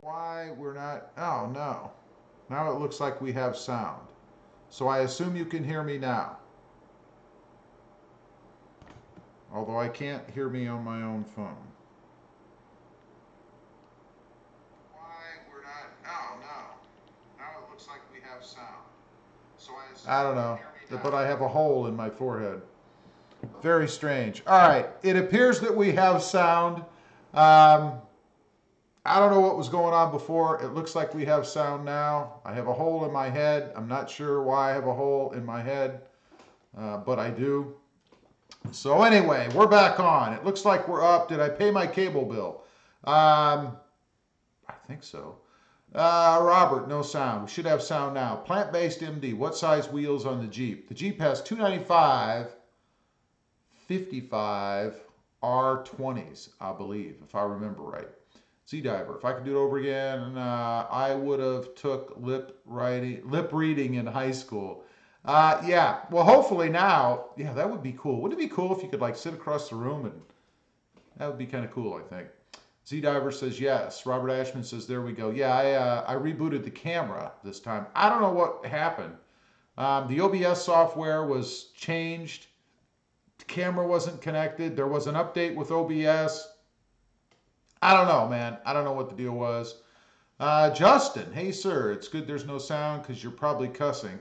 Why we're not, oh no. Now it looks like we have sound. So I assume you can hear me now. Although I can't hear me on my own phone. Why we're not, oh no. Now it looks like we have sound. So I assume I don't know, but I have a hole in my forehead. Very strange. All right, it appears that we have sound. Um, I don't know what was going on before. It looks like we have sound now. I have a hole in my head. I'm not sure why I have a hole in my head, but I do. So anyway, we're back on. It looks like we're up. Did I pay my cable bill? I think so. Robert, no sound. We should have sound now. Plant-based MD. What size wheels on the Jeep? The Jeep has 295, 55 R20s, I believe, if I remember right. Sea Diver. If I could do it over again, I would have took lip reading in high school. Yeah. Well, hopefully now, yeah, that would be cool. Wouldn't it be cool if you could like sit across the room and that would be kind of cool, I think. Z Diver says yes. Robert Ashman says there we go. Yeah, I rebooted the camera this time. I don't know what happened. The OBS software was changed. The camera wasn't connected. There was an update with OBS. I don't know, man. I don't know what the deal was. Justin, hey sir, it's good there's no sound because you're probably cussing.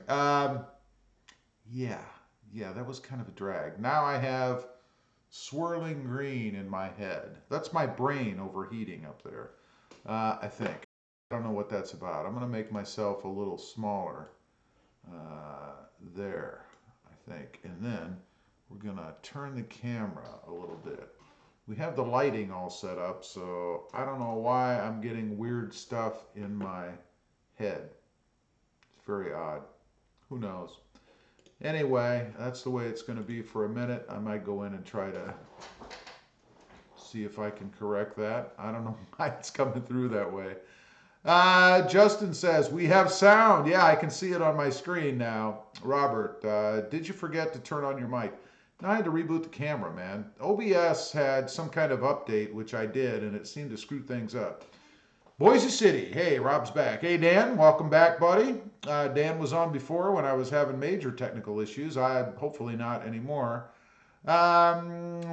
Yeah, yeah, that was kind of a drag. Now I have swirling green in my head. That's my brain overheating up there, I think. I don't know what that's about. I'm going to make myself a little smaller there, I think. And then we're going to turn the camera a little bit. We have the lighting all set up, so I don't know why I'm getting weird stuff in my head. It's very odd. Who knows? Anyway, that's the way it's going to be for a minute. I might go in and try to see if I can correct that. I don't know why it's coming through that way. Justin says, we have sound. Yeah, I can see it on my screen now. Robert, did you forget to turn on your mic? No, I had to reboot the camera, man. OBS had some kind of update, which I did, and it seemed to screw things up. Boise City. Hey, Rob's back. Hey, Dan, welcome back, buddy. Dan was on before when I was having major technical issues. Hopefully not anymore.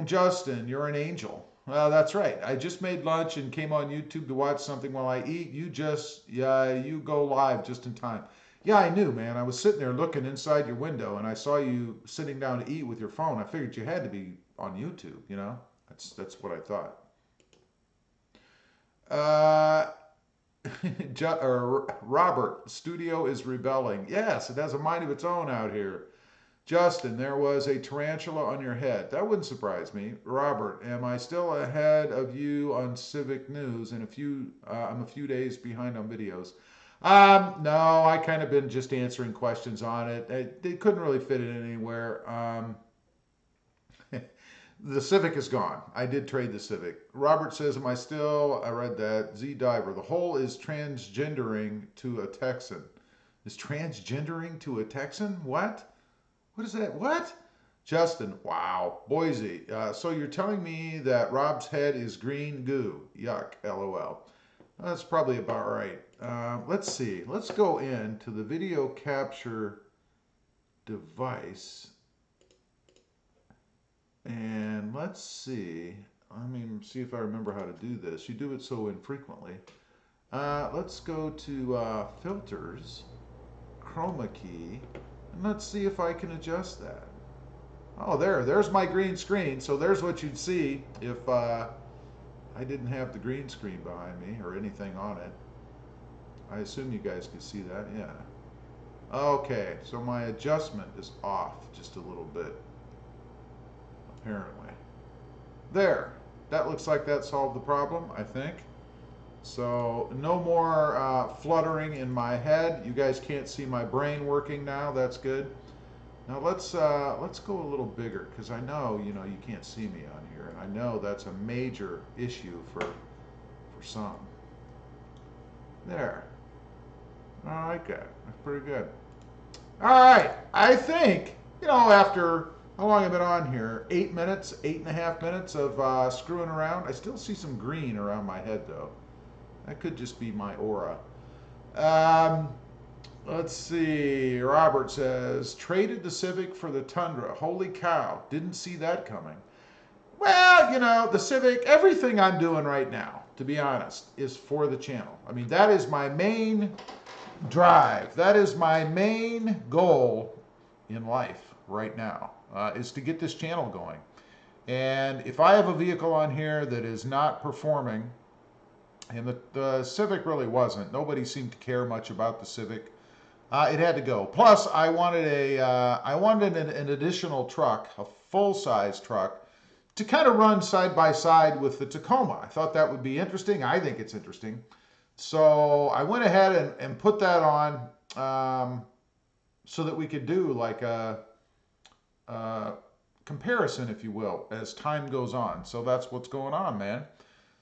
Justin, you're an angel. That's right. I just made lunch and came on YouTube to watch something while I eat. You go live just in time. Yeah, I knew, man. I was sitting there looking inside your window and I saw you sitting down to eat with your phone. I figured you had to be on YouTube, you know? That's what I thought. Uh, Robert, studio is rebelling. Yes, it has a mind of its own out here. Justin, there was a tarantula on your head. That wouldn't surprise me. Robert, am I still ahead of you on Civic News? I'm a few days behind on videos. No, I kind of been just answering questions on it. They couldn't really fit it anywhere. The Civic is gone. I did trade the Civic. Robert says, am I still? I read that. Z Diver, the whole is transgendering to a Texan. Is transgendering to a Texan? What? What is that? What? Justin, wow. Boise, so you're telling me that Rob's head is green goo. Yuck, LOL. That's probably about right. Let's see. Let's go into the video capture device. And let's see. See if I remember how to do this. You do it so infrequently. Let's go to filters, chroma key, and let's see if I can adjust that. Oh, there's my green screen. So there's what you'd see if I didn't have the green screen behind me or anything on it. I assume you guys could see that, yeah. Okay, so my adjustment is off just a little bit, apparently. There, that looks like that solved the problem, I think. So no more fluttering in my head. You guys can't see my brain working now. That's good. Now let's go a little bigger because I know you can't see me on here, and I know that's a major issue for some. There. I like that. That's pretty good. All right. I think after how long have I been on here? 8 minutes, 8.5 minutes of screwing around. I still see some green around my head though. That could just be my aura. Um, let's see. Robert says, traded the Civic for the Tundra. Holy cow. Didn't see that coming. Well, you know, the Civic, everything I'm doing right now, to be honest, is for the channel. I mean, that is my main drive. That is my main goal in life right now, is to get this channel going. And if I have a vehicle on here that is not performing, and the Civic really wasn't. Nobody seemed to care much about the Civic. It had to go. Plus, I wanted an additional truck, a full-size truck, to kind of run side by side with the Tacoma. I thought that would be interesting. I think it's interesting. So I went ahead and put that on so that we could do like a comparison, if you will, as time goes on. So that's what's going on, man.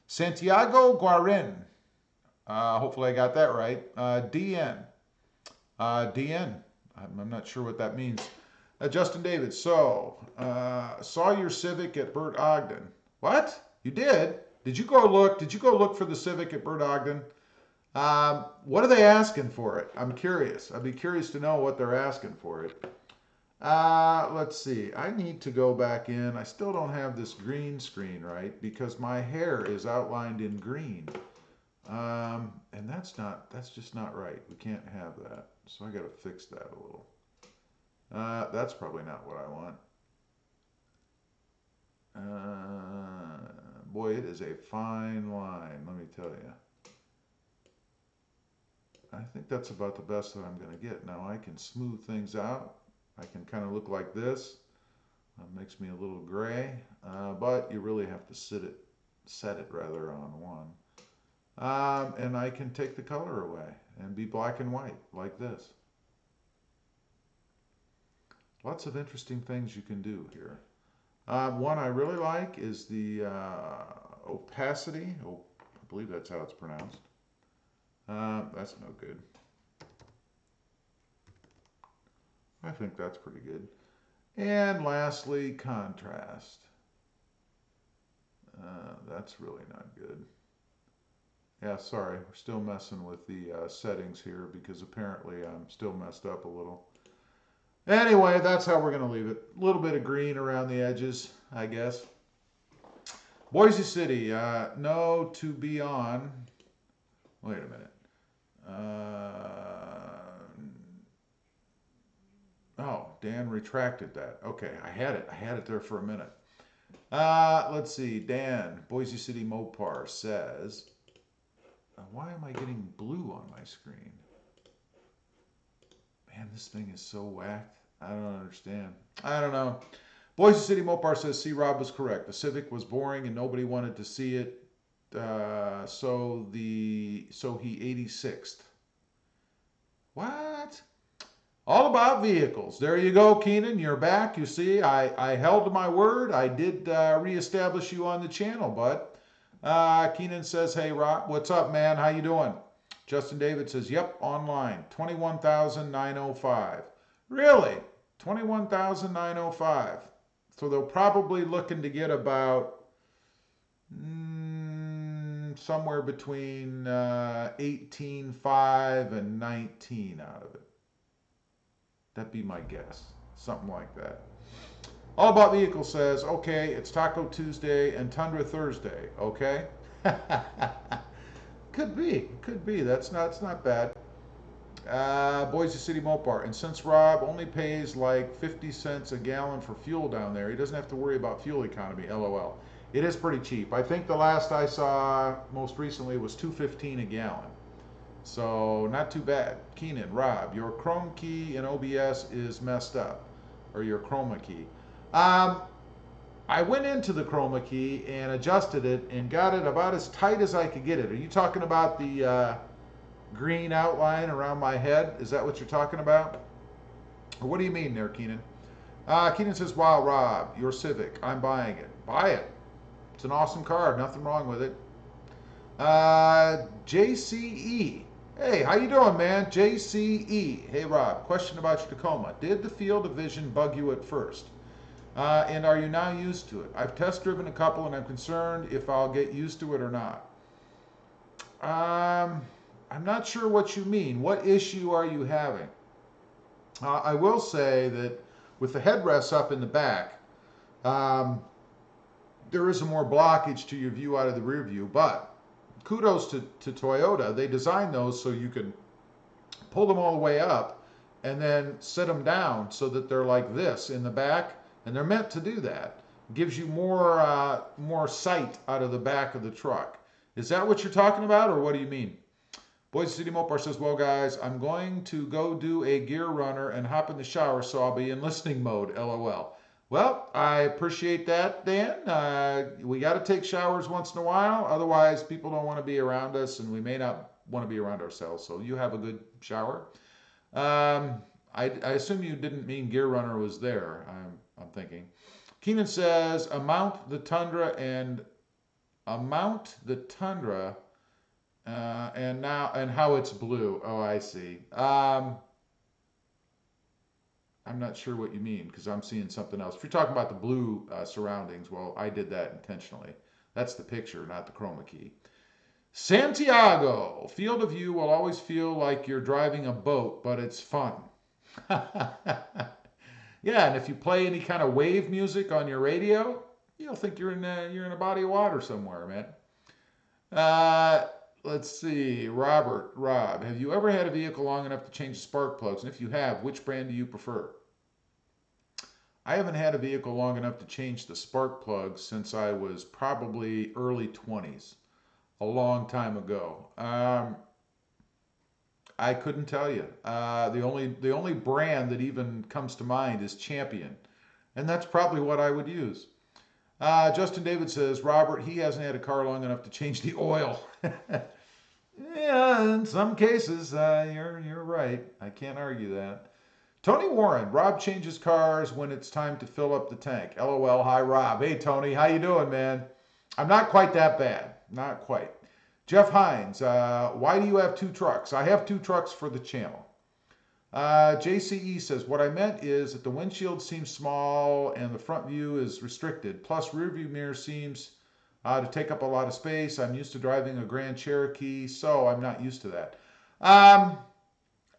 Santiago Guarin. Hopefully I got that right. DN. DN. I'm not sure what that means. Justin David. So, saw your Civic at Bert Ogden. What? You did? Did you go look? Did you go look for the Civic at Bert Ogden? What are they asking for it? I'm curious. I'd be curious to know what they're asking for it. Let's see. I need to go back in. I still don't have this green screen right because my hair is outlined in green. And that's just not right. We can't have that. So I got to fix that a little. That's probably not what I want. Boy, it is a fine line, let me tell you. I think that's about the best that I'm going to get. Now I can smooth things out. I can kind of look like this. Makes me a little gray, but you really have to set it rather on one. And I can take the color away and be black and white like this. Lots of interesting things you can do here. One I really like is the opacity. Oh, I believe that's how it's pronounced. That's no good. I think that's pretty good. And lastly, contrast. That's really not good. Yeah, sorry, we're still messing with the settings here because apparently I'm still messed up a little. Anyway, that's how we're going to leave it. A little bit of green around the edges, I guess. Boise City, no to be on. Wait a minute. Oh, Dan retracted that. Okay, I had it there for a minute. Let's see. Dan, Boise City Mopar says, why am I getting blue on my screen? Man, this thing is so whacked. I don't understand. I don't know. Boise City Mopar says, C. Rob was correct. The Civic was boring and nobody wanted to see it. So he 86th. What? All about vehicles. There you go, Keenan. You're back. You see, I held to my word. I did reestablish you on the channel, bud. Keenan says, hey, Rob, what's up, man? How you doing? Justin David says, yep, online. 21,905. Really? 21,905. So they're probably looking to get about somewhere between 18.5 and 19 out of it. That'd be my guess. Something like that. All About Vehicle says, okay, it's Taco Tuesday and Tundra Thursday, okay? Could be. That's not bad. Boise City Mopar. And since Rob only pays like 50 cents a gallon for fuel down there, he doesn't have to worry about fuel economy, LOL. It is pretty cheap. I think the last I saw most recently was $2.15 a gallon. So not too bad. Keenan, Rob, your Chrome key in OBS is messed up. Or your Chroma key. I went into the Chroma key and adjusted it and got it about as tight as I could get it. Are you talking about the green outline around my head? Is that what you're talking about? Or what do you mean there, Keenan? Keenan says, wow, Rob, your Civic, I'm buying it. Buy it. It's an awesome car. Nothing wrong with it. JCE. Hey, how you doing, man? JCE. Hey, Rob, question about your Tacoma. Did the field of vision bug you at first? And are you now used to it? I've test driven a couple and I'm concerned if I'll get used to it or not. I'm not sure what you mean. What issue are you having? I will say that with the headrests up in the back, um, there is a more blockage to your view out of the rear view, but kudos to Toyota. They designed those so you can pull them all the way up and then set them down so that they're like this in the back, and they're meant to do that. Gives you more sight out of the back of the truck. Is that what you're talking about, or what do you mean? Boise City Mopar says, well, guys, I'm going to go do a gear runner and hop in the shower, so I'll be in listening mode, LOL. Well, I appreciate that, Dan. We got to take showers once in a while. Otherwise, people don't want to be around us, and we may not want to be around ourselves. So you have a good shower. I assume you didn't mean gear runner was there, I'm thinking. Keenan says, mount the Tundra and how it's blue. Oh, I see. I'm not sure what you mean because I'm seeing something else. If you're talking about the blue surroundings, well, I did that intentionally. That's the picture, not the chroma key. Santiago, field of view will always feel like you're driving a boat, but it's fun. Yeah, and if you play any kind of wave music on your radio, you'll think you're in a body of water somewhere, man. Let's see, Rob, have you ever had a vehicle long enough to change the spark plugs? And if you have, which brand do you prefer? I haven't had a vehicle long enough to change the spark plugs since I was probably early 20s, a long time ago. I couldn't tell you. The only brand that even comes to mind is Champion, and that's probably what I would use. Justin David says, Robert, he hasn't had a car long enough to change the oil. Yeah, in some cases, you're right. I can't argue that. Tony Warren, Rob changes cars when it's time to fill up the tank. LOL, hi Rob. Hey Tony, how you doing, man? I'm not quite that bad. Not quite. Jeff Hines, why do you have two trucks? I have two trucks for the channel. JCE says, what I meant is that the windshield seems small and the front view is restricted. Plus, rear view mirror seems to take up a lot of space. I'm used to driving a Grand Cherokee, so I'm not used to that.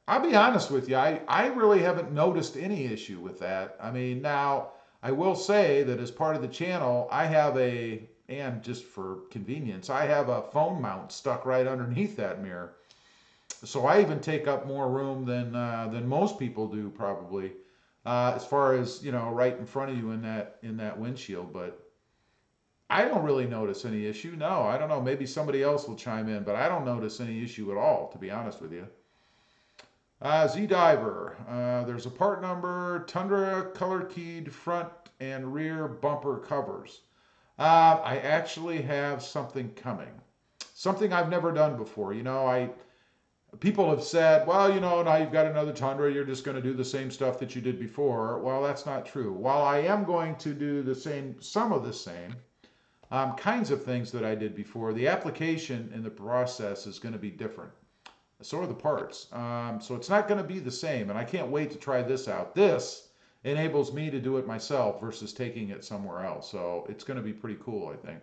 I'll be honest with you. I really haven't noticed any issue with that. I mean, now, I will say that as part of the channel, I have and just for convenience, I have a phone mount stuck right underneath that mirror. So I even take up more room than most people do probably, as far as, right in front of you in that windshield. But I don't really notice any issue. No, I don't know. Maybe somebody else will chime in, but I don't notice any issue at all, to be honest with you. Z-Diver, there's a part number, Tundra color keyed front and rear bumper covers. I actually have something coming. Something I've never done before. People have said, well, now you've got another Tundra, you're just going to do the same stuff that you did before. Well, that's not true. While I am going to do some of the same kinds of things that I did before, the application and the process is going to be different. So are the parts. So it's not going to be the same, and I can't wait to try this out. This enables me to do it myself versus taking it somewhere else. So it's going to be pretty cool, I think.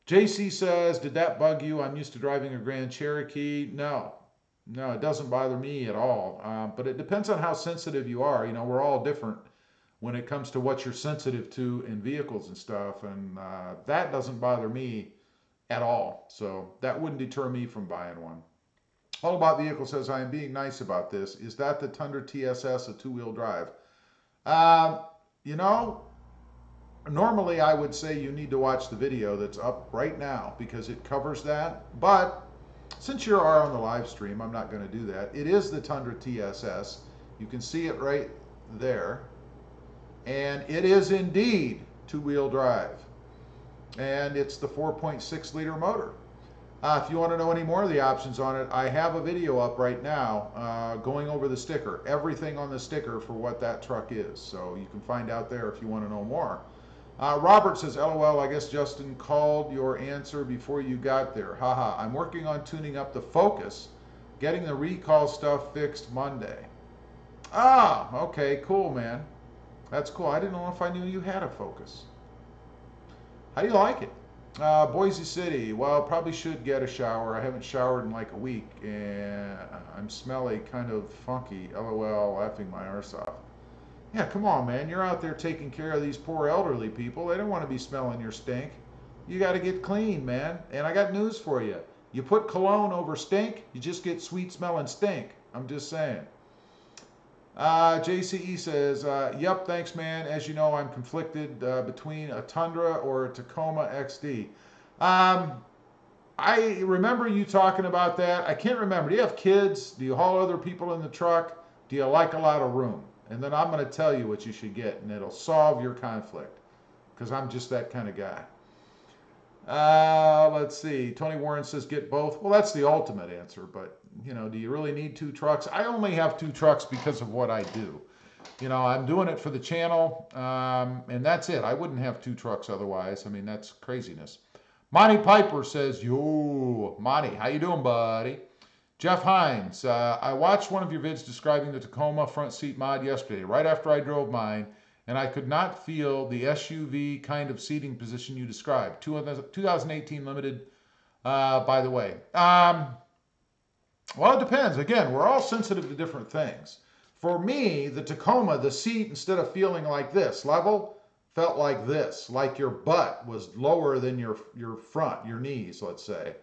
JC says, did that bug you? I'm used to driving a Grand Cherokee. No, it doesn't bother me at all. But it depends on how sensitive you are. We're all different when it comes to what you're sensitive to in vehicles and stuff. And that doesn't bother me at all. So that wouldn't deter me from buying one. All About Vehicle says, I am being nice about this. Is that the Tundra TSS, a two-wheel drive? Normally I would say you need to watch the video that's up right now because it covers that. But since you are on the live stream, I'm not going to do that. It is the Tundra TSS. You can see it right there. And it is indeed two-wheel drive. And it's the 4.6 liter motor. If you want to know any more of the options on it, I have a video up right now going over the sticker, everything on the sticker for what that truck is. So you can find out there if you want to know more. Robert says, LOL, I guess Justin called your answer before you got there. Haha, I'm working on tuning up the Focus, getting the recall stuff fixed Monday. Ah, okay, cool, man. That's cool. I didn't know if I knew you had a Focus. How do you like it? Boise City. Well, probably should get a shower. I haven't showered in like a week, and I'm smelly, kind of funky. LOL, laughing my arse off. Yeah, come on, man. You're out there taking care of these poor elderly people. They don't want to be smelling your stink. You got to get clean, man. And I got news for you. You put cologne over stink, you just get sweet smelling stink. I'm just saying. JCE says, yep, thanks, man. As you know, I'm conflicted between a Tundra or a Tacoma XD. I remember you talking about that. I can't remember. Do you have kids? Do you haul other people in the truck? Do you like a lot of room? And then I'm going to tell you what you should get, and it'll solve your conflict, because I'm just that kind of guy. Let's see. Tony Warren says get both. Well, that's the ultimate answer, but you know, do you really need 2 trucks? I only have 2 trucks because of what I do. You know, I'm doing it for the channel, and that's it. I wouldn't have 2 trucks otherwise. I mean, that's craziness. Monty Piper says, yo, Monty, how you doing, buddy? Jeff Hines, I watched one of your vids describing the Tacoma front seat mod yesterday, right after I drove mine, and I could not feel the SUV kind of seating position you described. 2018 limited, by the way. Well, it depends. Again, we're all sensitive to different things. For me, the Tacoma, the seat, instead of feeling like this, level, felt like this, like your butt was lower than your front, your knees, let's say.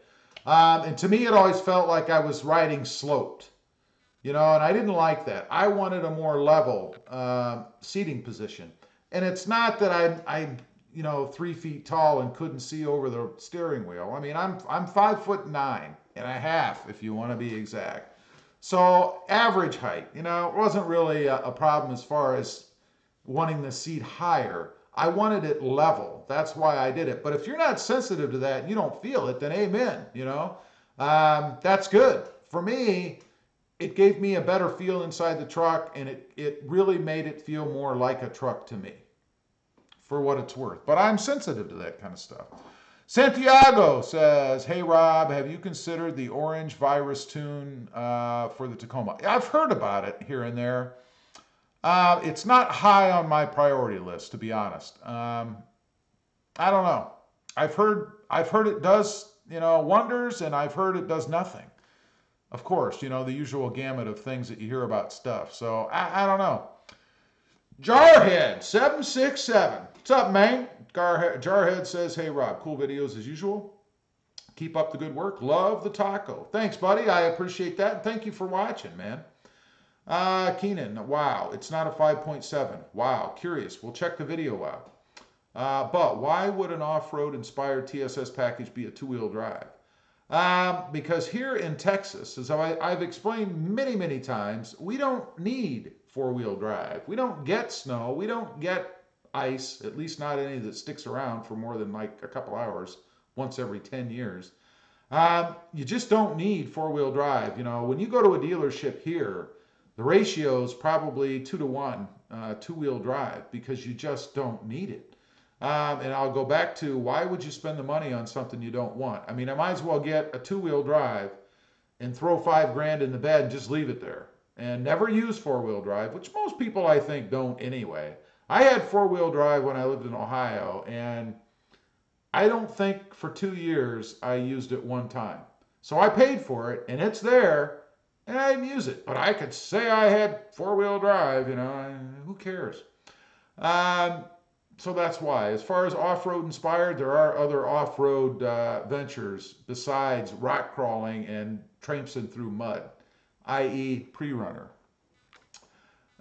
And to me, it always felt like I was riding sloped, you know, and I didn't like that. I wanted a more level seating position. And it's not that I'm you know, 3 feet tall and couldn't see over the steering wheel. I mean, I'm 5'9" and a half, if you want to be exact. So average height, you know, it wasn't really a problem as far as wanting the seat higher. I wanted it level. That's why I did it. But if you're not sensitive to that and you don't feel it, then amen, you know. That's good. For me, it gave me a better feel inside the truck, and it really made it feel more like a truck to me, for what it's worth. But I'm sensitive to that kind of stuff. Santiago says, hey, Rob, have you considered the orange virus tune for the Tacoma? I've heard about it here and there. It's not high on my priority list, to be honest. I don't know. I've heard it does, you know, wonders, and I've heard it does nothing. Of course, you know, the usual gamut of things that you hear about stuff. So I don't know. Jarhead 767. What's up, man? Jarhead says, hey, Rob, cool videos as usual. Keep up the good work. Love the taco. Thanks, buddy. I appreciate that. And thank you for watching, man. Keenan, wow, it's not a 5.7. Wow, curious. We'll check the video out. But why would an off-road inspired TSS package be a 2-wheel drive? Because here in Texas, as I've explained many, many times, we don't need 4-wheel drive. We don't get snow. We don't get ice, at least not any that sticks around for more than like a couple hours once every 10 years. You just don't need 4-wheel drive. You know, when you go to a dealership here, the ratio is probably 2 to 1, 2-wheel drive, because you just don't need it. And I'll go back to, why would you spend the money on something you don't want? I mean, I might as well get a 2-wheel drive and throw $5 grand in the bed and just leave it there and never use 4-wheel drive, which most people I think don't anyway. I had 4-wheel drive when I lived in Ohio, and I don't think for 2 years I used it one time. So I paid for it, and it's there, and I didn't use it. But I could say I had 4-wheel drive, you know, who cares? So that's why. As far as off-road inspired, there are other off-road ventures besides rock crawling and traipsing through mud, i.e. pre-runner.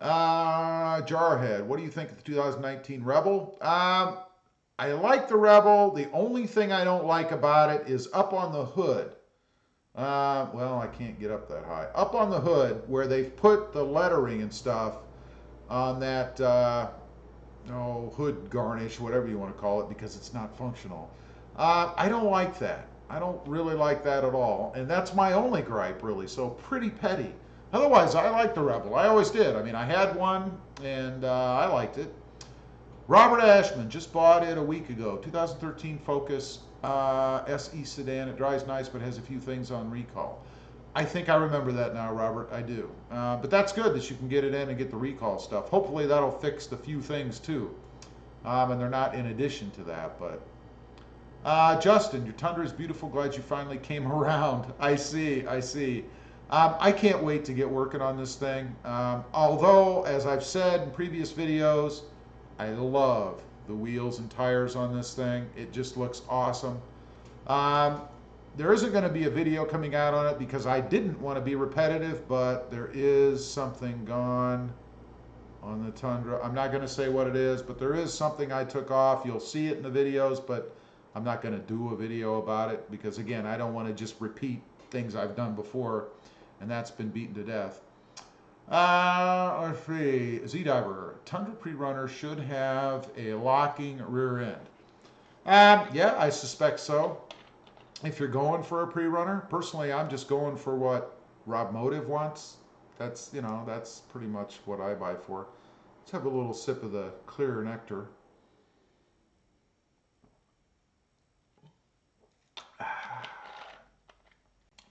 Jarhead, what do you think of the 2019 Rebel? I like the Rebel. The only thing I don't like about it is up on the hood. Well, I can't get up that high. Up on the hood, where they've put the lettering and stuff on that hood garnish, whatever you want to call it, because it's not functional. I don't like that. I don't really like that at all. And that's my only gripe, really. So pretty petty. Otherwise, I like the Rebel. I always did. I mean, I had one, and I liked it. Robert Ashman just bought it a week ago. 2013 Focus SE sedan. It drives nice, but has a few things on recall. I think I remember that now, Robert. I do. But that's good that you can get it in and get the recall stuff. Hopefully, that'll fix the few things, too. And they're not in addition to that, but Justin, your Tundra is beautiful. Glad you finally came around. I see, I see. I can't wait to get working on this thing. Although, as I've said in previous videos, I love the wheels and tires on this thing. It just looks awesome. Um, there isn't going to be a video coming out on it because I didn't want to be repetitive, but there is something gone on the Tundra. I'm not going to say what it is, but there is something I took off. You'll see it in the videos, but I'm not going to do a video about it because, again, I don't want to just repeat things I've done before, and that's been beaten to death. Let's see. Z-Diver. Tundra Pre-Runner should have a locking rear end. Yeah, I suspect so. If you're going for a pre-runner, personally, I'm just going for what RobMotive wants. That's, you know, that's pretty much what I buy for. Let's have a little sip of the clear nectar.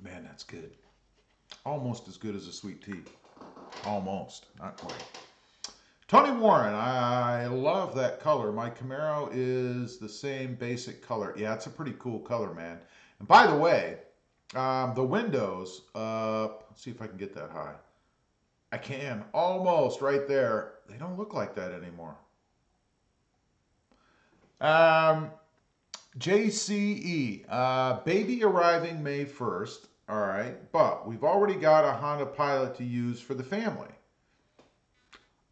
Man, that's good. Almost as good as a sweet tea. Almost, not quite. Tony Warren, I love that color. My Camaro is the same basic color. Yeah, it's a pretty cool color, man. And by the way, the windows, let's see if I can get that high. I can, almost right there. They don't look like that anymore. JCE, baby arriving May 1st. All right, but we've already got a Honda Pilot to use for the family.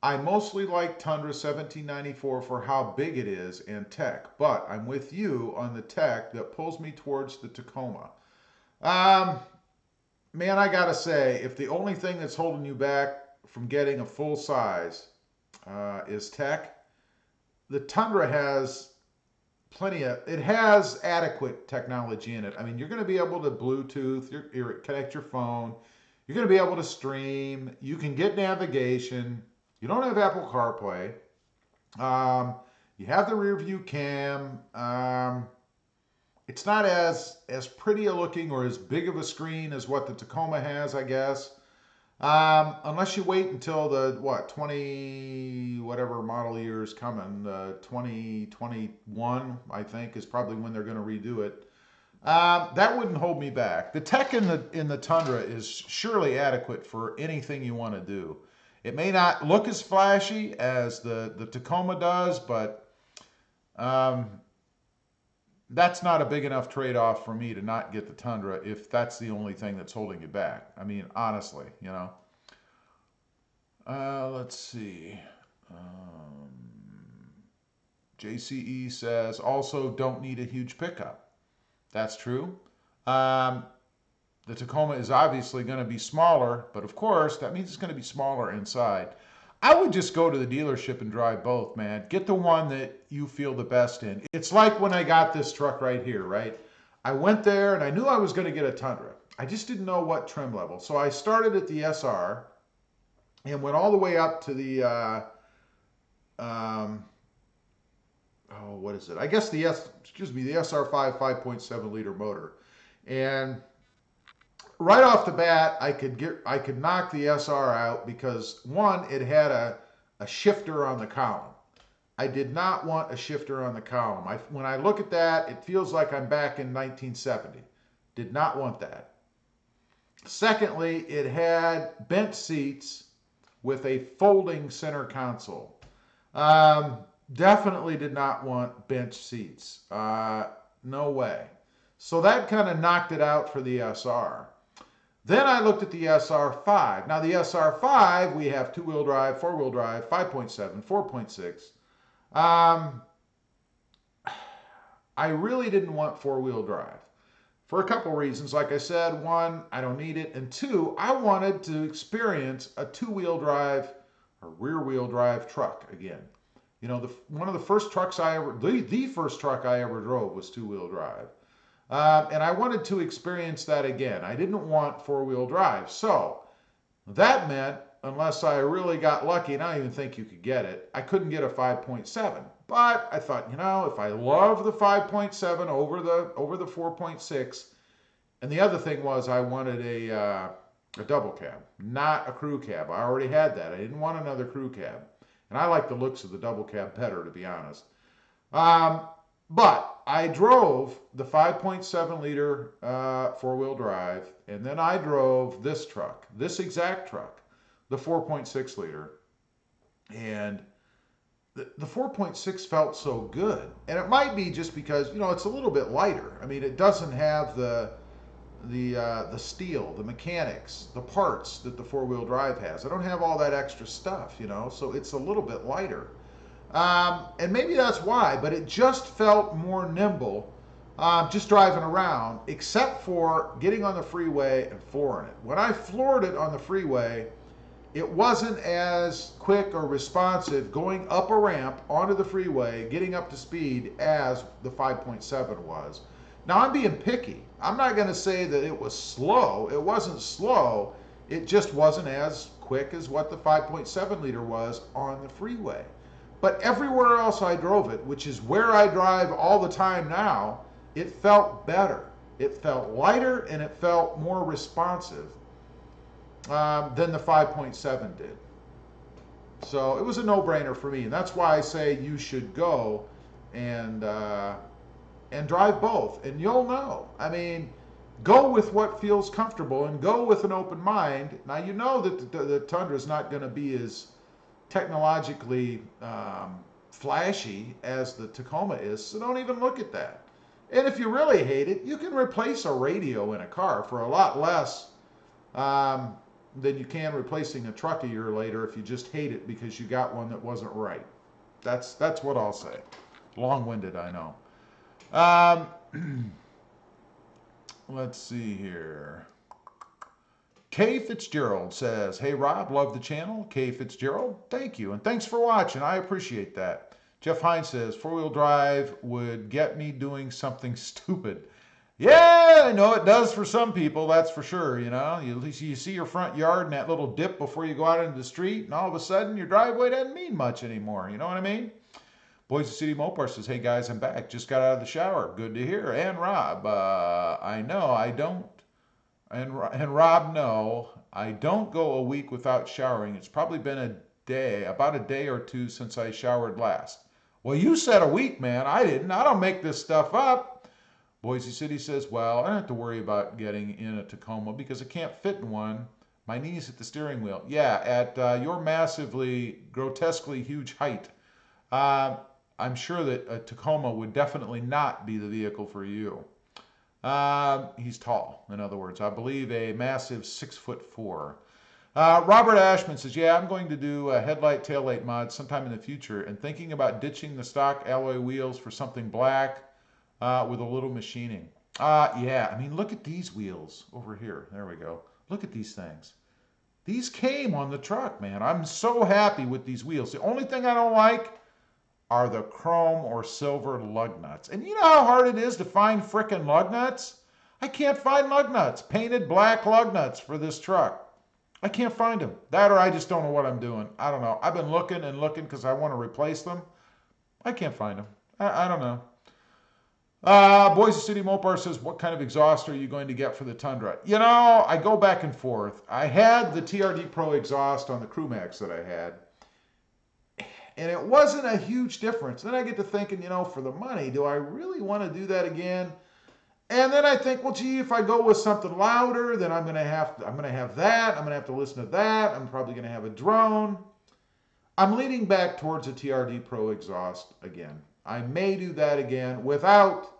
I mostly like Tundra 1794 for how big it is and tech, but I'm with you on the tech that pulls me towards the Tacoma. Man, I gotta say, if the only thing that's holding you back from getting a full size is tech, the Tundra has it has adequate technology in it. I mean, you're going to be able to Bluetooth, connect your phone. You're going to be able to stream. You can get navigation. You don't have Apple CarPlay. You have the rear view cam. It's not as pretty a looking or as big of a screen as what the Tacoma has, I guess. Unless you wait until the, 20, whatever model year is coming, 2021, I think, is probably when they're going to redo it. That wouldn't hold me back. The tech in the Tundra is surely adequate for anything you want to do. It may not look as flashy as the Tacoma does, but that's not a big enough trade-off for me to not get the Tundra if that's the only thing that's holding you back. I mean, honestly, you know. Let's see. JCE says, also don't need a huge pickup. That's true. The Tacoma is obviously going to be smaller, but of course, that means it's going to be smaller inside. I would just go to the dealership and drive both, man. Get the one that you feel the best in. It's like when I got this truck right here, right? I went there and I knew I was going to get a Tundra. I just didn't know what trim level. So I started at the SR and went all the way up to the, what is it? I guess the SR5 5.7 liter motor. And right off the bat, I could knock the SR out because one, it had a shifter on the column. I did not want a shifter on the column. When I look at that, it feels like I'm back in 1970. Did not want that. Secondly, it had bench seats with a folding center console. Definitely did not want bench seats. No way. So that kind of knocked it out for the SR. Then I looked at the SR5. Now the SR5, we have two-wheel drive, four-wheel drive, 5.7, 4.6. I really didn't want four-wheel drive for a couple reasons. Like I said, one, I don't need it. And two, I wanted to experience a two-wheel drive or rear-wheel drive truck again. You know, one of the first trucks the first truck I ever drove was two-wheel drive. And I wanted to experience that again. I didn't want four-wheel drive. So that meant, unless I really got lucky, and I don't even think you could get it, I couldn't get a 5.7. But I thought, you know, if I love the 5.7 over the 4.6, and the other thing was I wanted a double cab, not a crew cab. I already had that. I didn't want another crew cab. And I like the looks of the double cab better, to be honest. But I drove the 5.7 liter four-wheel drive, and then I drove this truck, this exact truck, the 4.6 liter. And the 4.6 felt so good. And it might be just because, you know, it's a little bit lighter. I mean, it doesn't have the steel, the mechanics, the parts that the four-wheel drive has. I don't have all that extra stuff, you know, so it's a little bit lighter. And maybe that's why, but it just felt more nimble just driving around, except for getting on the freeway and flooring it. When I floored it on the freeway, it wasn't as quick or responsive going up a ramp onto the freeway, getting up to speed as the 5.7 was. Now I'm being picky. I'm not going to say that it was slow. It wasn't slow. It just wasn't as quick as what the 5.7 liter was on the freeway. But everywhere else I drove it, which is where I drive all the time now, it felt better. It felt lighter and it felt more responsive than the 5.7 did. So it was a no-brainer for me, and that's why I say you should go and drive both, and you'll know. I mean, go with what feels comfortable and go with an open mind. Now you know that the Tundra is not going to be as technologically flashy as the Tacoma is, so don't even look at that. And if you really hate it, you can replace a radio in a car for a lot less than you can replacing a truck a year later if you just hate it because you got one that wasn't right. That's what I'll say. Long-winded, I know. Let's see here. Kay Fitzgerald says, hey Rob, love the channel. Kay Fitzgerald, thank you. And thanks for watching. I appreciate that. Jeff Hines says, four-wheel drive would get me doing something stupid. Yeah, I know it does for some people, that's for sure. You know, you see your front yard and that little dip before you go out into the street, and all of a sudden your driveway doesn't mean much anymore. You know what I mean? Boise City Mopar says, hey guys, I'm back. Just got out of the shower. Good to hear. And Rob, I know I don't. And Rob, no, I don't go a week without showering. It's probably been about a day or two since I showered last. Well, you said a week, man. I didn't. I don't make this stuff up. Boise City says, well, I don't have to worry about getting in a Tacoma because I can't fit in one. My knees at the steering wheel. Yeah, at your massively, grotesquely huge height, I'm sure that a Tacoma would definitely not be the vehicle for you. He's tall, in other words. I believe a massive 6'4". Robert Ashman says, yeah, I'm going to do a headlight taillight mod sometime in the future and thinking about ditching the stock alloy wheels for something black with a little machining. Yeah, I mean, look at these wheels over here. There we go. Look at these things. These came on the truck, man. I'm so happy with these wheels. The only thing I don't like are the chrome or silver lug nuts. And you know how hard it is to find frickin' lug nuts? I can't find lug nuts, painted black lug nuts for this truck. I can't find them. That or I just don't know what I'm doing. I don't know. I've been looking and looking because I want to replace them. I can't find them. I don't know. Boise City Mopar says, what kind of exhaust are you going to get for the Tundra? You know, I go back and forth. I had the TRD Pro exhaust on the Crewmax that I had. And it wasn't a huge difference. Then I get to thinking, you know, for the money, do I really want to do that again? And then I think, well, gee, if I go with something louder, then I'm going to have that. I'm going to have to listen to that. I'm probably going to have a drone. I'm leaning back towards a TRD Pro exhaust again. I may do that again without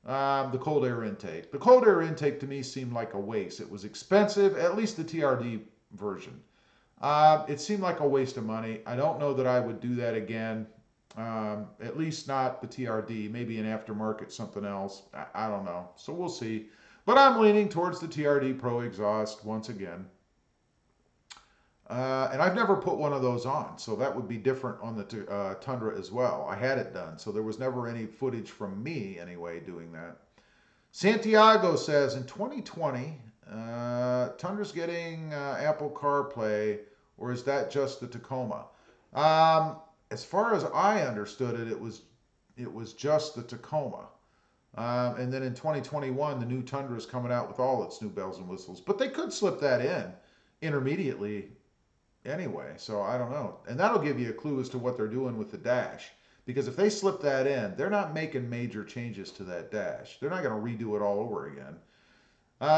the cold air intake. The cold air intake to me seemed like a waste. It was expensive, at least the TRD version. It seemed like a waste of money. I don't know that I would do that again. At least not the TRD, maybe an aftermarket, something else. I don't know. So we'll see. But I'm leaning towards the TRD Pro exhaust once again. And I've never put one of those on, so that would be different on the Tundra as well. I had it done, so there was never any footage from me anyway doing that. Santiago says, in 2020, Tundra's getting Apple CarPlay, or is that just the Tacoma? As far as I understood it, it was just the Tacoma. And then in 2021, the new Tundra is coming out with all its new bells and whistles. But they could slip that in intermediately anyway, so I don't know. And that'll give you a clue as to what they're doing with the dash. Because if they slip that in, they're not making major changes to that dash. They're not going to redo it all over again.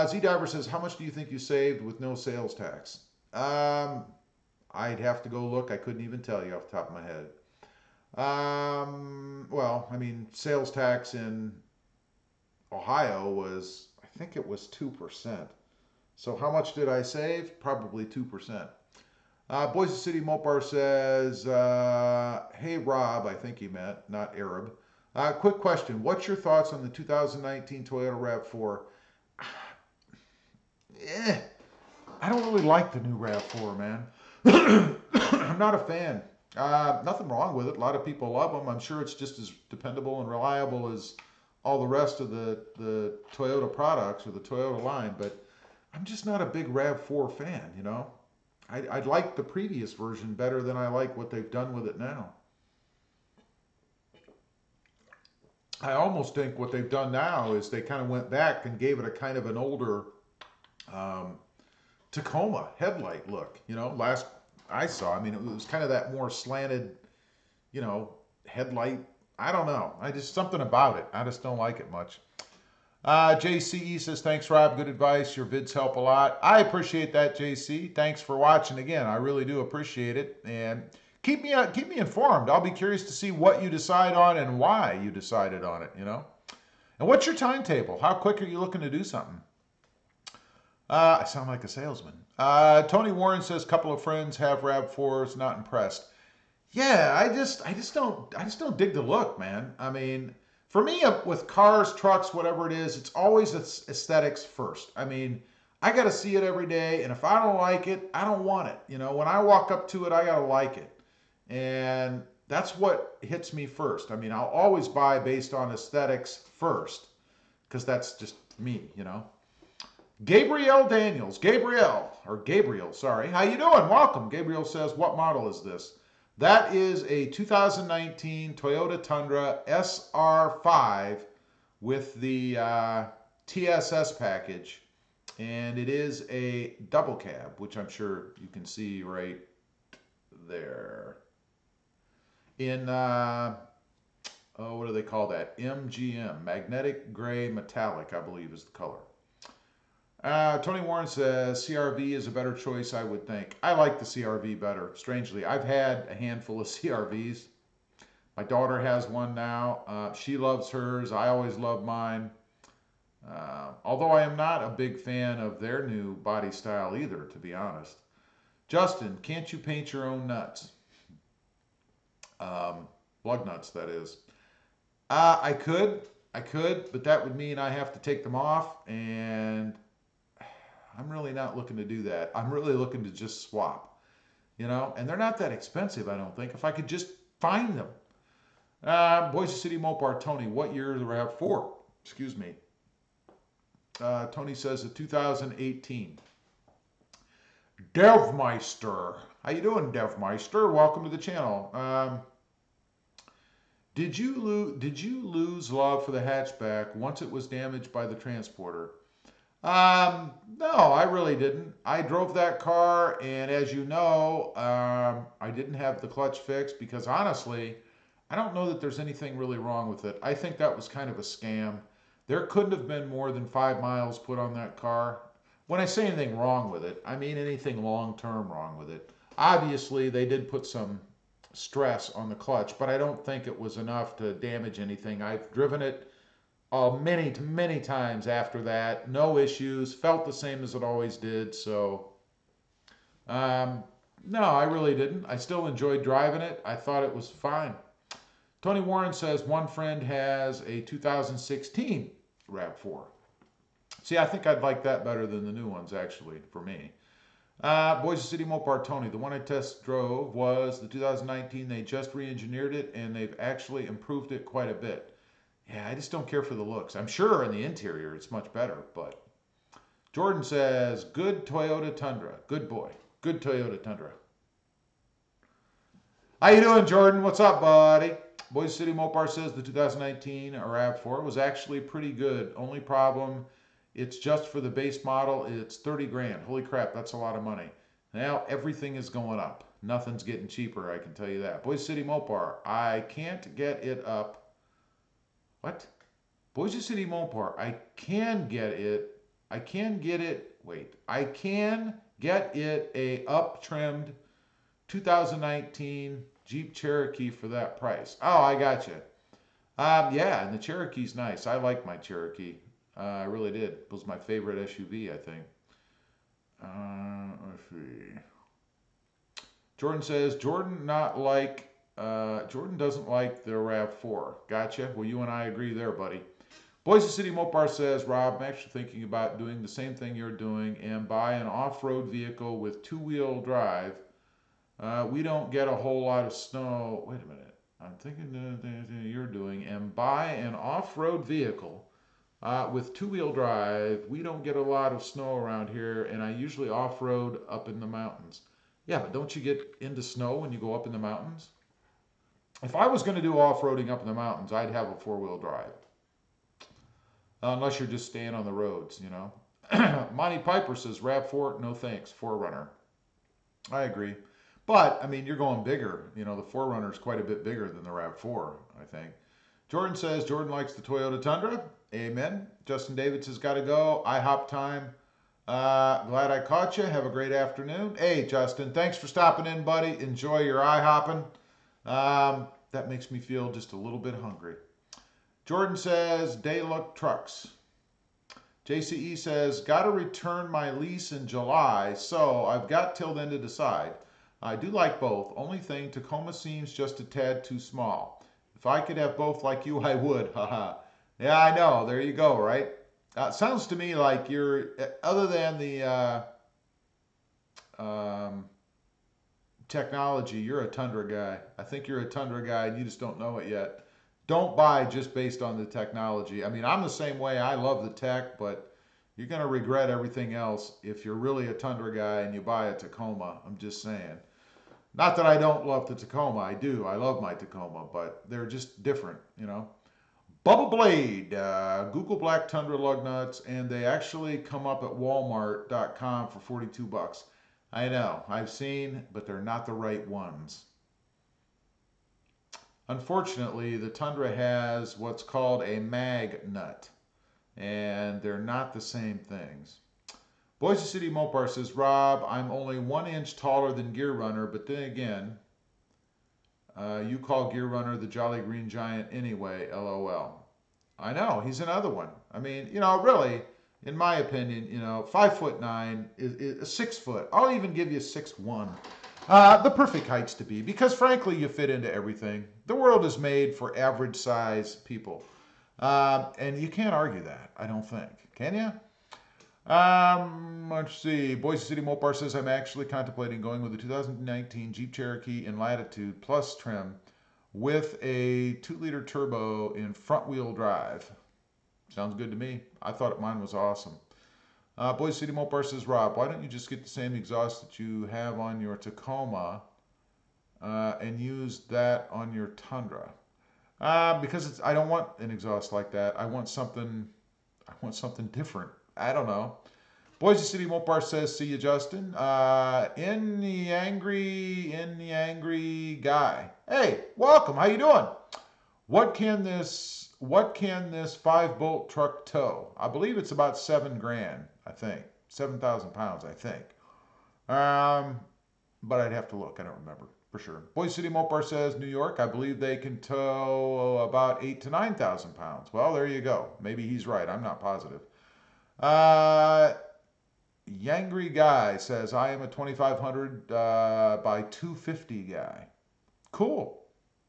Z-Diver says, how much do you think you saved with no sales tax? I'd have to go look. I couldn't even tell you off the top of my head. Well, I mean, sales tax in Ohio was, I think it was 2%. So how much did I save? Probably 2%. Boise City Mopar says, hey Rob, I think he meant, not Arab. Quick question. What's your thoughts on the 2019 Toyota RAV4? I don't really like the new RAV4, man. I'm not a fan. Nothing wrong with it. A lot of people love them. I'm sure it's just as dependable and reliable as all the rest of the Toyota products or the Toyota line, but I'm just not a big RAV4 fan, you know? I like the previous version better than I like what they've done with it now. I almost think what they've done now is they kind of went back and gave it a kind of an older Tacoma headlight look. You know, last I saw, I mean, it was kind of that more slanted, you know, headlight. I don't know. Something about it. I just don't like it much. JCE says, thanks, Rob. Good advice. Your vids help a lot. I appreciate that, JC. Thanks for watching again. I really do appreciate it. And keep me informed. I'll be curious to see what you decide on and why you decided on it, you know. And what's your timetable? How quick are you looking to do something? I sound like a salesman. Tony Warren says, couple of friends have RAV4s, not impressed. Yeah, I just don't dig the look, man. I mean, for me, with cars, trucks, whatever it is, it's always aesthetics first. I mean, I got to see it every day, and if I don't like it, I don't want it. You know, when I walk up to it, I got to like it. And that's what hits me first. I mean, I'll always buy based on aesthetics first, because that's just me, you know. Gabriel Daniels, Gabriel, sorry. How you doing? Welcome. Gabriel says, what model is this? That is a 2019 Toyota Tundra SR5 with the TSS package. And it is a double cab, which I'm sure you can see right there. In, what do they call that? MGM, magnetic gray metallic, I believe is the color. Tony Warren says, CRV is a better choice, I would think. I like the CRV better, strangely. I've had a handful of CRVs. My daughter has one now. She loves hers. I always love mine. Although I am not a big fan of their new body style either, to be honest. Justin, can't you paint your own nuts? Lug nuts, that is. I could, but that would mean I have to take them off, and I'm really not looking to do that. I'm really looking to just swap, you know, and they're not that expensive, I don't think, if I could just find them. Boise City Mopar, Tony, what year do I have for? Excuse me. Tony says the 2018. Devmeister. How you doing, Devmeister? Welcome to the channel. Did you lose love for the hatchback once it was damaged by the transporter? No, I really didn't. I drove that car, and as you know, I didn't have the clutch fixed because honestly, I don't know that there's anything really wrong with it. I think that was kind of a scam. There couldn't have been more than 5 miles put on that car. When I say anything wrong with it, I mean anything long-term wrong with it. Obviously, they did put some stress on the clutch, but I don't think it was enough to damage anything. I've driven it many times after that. No issues. Felt the same as it always did. So, no, I really didn't. I still enjoyed driving it. I thought it was fine. Tony Warren says one friend has a 2016 RAV4. See, I think I'd like that better than the new ones, actually, for me. Boise City Mopar, Tony. The one I test drove was the 2019. They just re-engineered it, and they've actually improved it quite a bit. Yeah, I just don't care for the looks. I'm sure in the interior it's much better, but Jordan says, good Toyota Tundra. Good boy. Good Toyota Tundra. How you doing, Jordan? What's up, buddy? Boise City Mopar says the 2019 RAV4 was actually pretty good. Only problem, it's just for the base model. It's 30 grand. Holy crap, that's a lot of money. Now everything is going up. Nothing's getting cheaper, I can tell you that. Boise City Mopar, I can't get it up. What? Boise City Mopar, I can get it. I can get it. Wait, I can get it a up-trimmed 2019 Jeep Cherokee for that price. Oh, I got you. Yeah, and the Cherokee's nice. I like my Cherokee. I really did. It was my favorite SUV, I think. Let's see. Jordan says Jordan doesn't like the RAV4. Gotcha. Well, you and I agree there, buddy. Boise City Mopar says, Rob, I'm actually thinking about doing the same thing you're doing and buy an off-road vehicle with two-wheel drive. We don't get a whole lot of snow. Wait a minute. I'm thinking the you're doing and buy an off-road vehicle with two-wheel drive. We don't get a lot of snow around here, and I usually off-road up in the mountains. Yeah, but don't you get into snow when you go up in the mountains? If I was going to do off-roading up in the mountains, I'd have a four-wheel drive. Unless you're just staying on the roads, you know. Monty Piper says, RAV4, no thanks, 4Runner. I agree. But, I mean, you're going bigger. You know, the 4Runner is quite a bit bigger than the RAV4, I think. Jordan says, Jordan likes the Toyota Tundra. Amen. Justin David says, got to go. IHOP time. Glad I caught you. Have a great afternoon. Hey, Justin, thanks for stopping in, buddy. Enjoy your IHOpping. That makes me feel just a little bit hungry. Jordan says, Daylook Trucks. JCE says, got to return my lease in July, so I've got till then to decide. I do like both. Only thing, Tacoma seems just a tad too small. If I could have both like you, I would. Haha. Yeah, I know. There you go, right? Sounds to me like you're, other than the technology, you're a Tundra guy. I think you're a Tundra guy and you just don't know it yet. Don't buy just based on the technology. I mean, I'm the same way. I love the tech, but you're going to regret everything else if you're really a Tundra guy and you buy a Tacoma. I'm just saying. Not that I don't love the Tacoma. I do. I love my Tacoma, but they're just different, you know. Bubba Blade, Google Black Tundra lug nuts, and they actually come up at Walmart.com for 42 bucks. I know, I've seen, but they're not the right ones. Unfortunately, the Tundra has what's called a mag nut, and they're not the same things. Boise City Mopar says, Rob, I'm only 1 inch taller than Gear Runner, but then again, you call Gear Runner the Jolly Green Giant anyway, LOL. I know, he's another one. I mean, you know, really, in my opinion, you know, 5'9" is 6 foot. I'll even give you 6'1". The perfect heights to be, because frankly, you fit into everything. The world is made for average size people. And you can't argue that, I don't think. Can you? Let's see. Boise City Mopar says, I'm actually contemplating going with the 2019 Jeep Cherokee in Latitude Plus trim with a 2-liter turbo in front-wheel drive. Sounds good to me. I thought mine was awesome. Boise City Mopar says, Rob, why don't you just get the same exhaust that you have on your Tacoma and use that on your Tundra? Because I don't want an exhaust like that. I want something different. I don't know. Boise City Mopar says, see you, Justin. In the angry guy. Hey, welcome. How you doing? What can this 5-bolt truck tow? I believe it's about $7,000. I think 7,000 pounds. I think. But I'd have to look. I don't remember for sure. Boise City Mopar says, New York. I believe they can tow about 8,000 to 9,000 pounds. Well, there you go. Maybe he's right. I'm not positive. Yangry guy says, I am a 2,500 by 250 guy. Cool.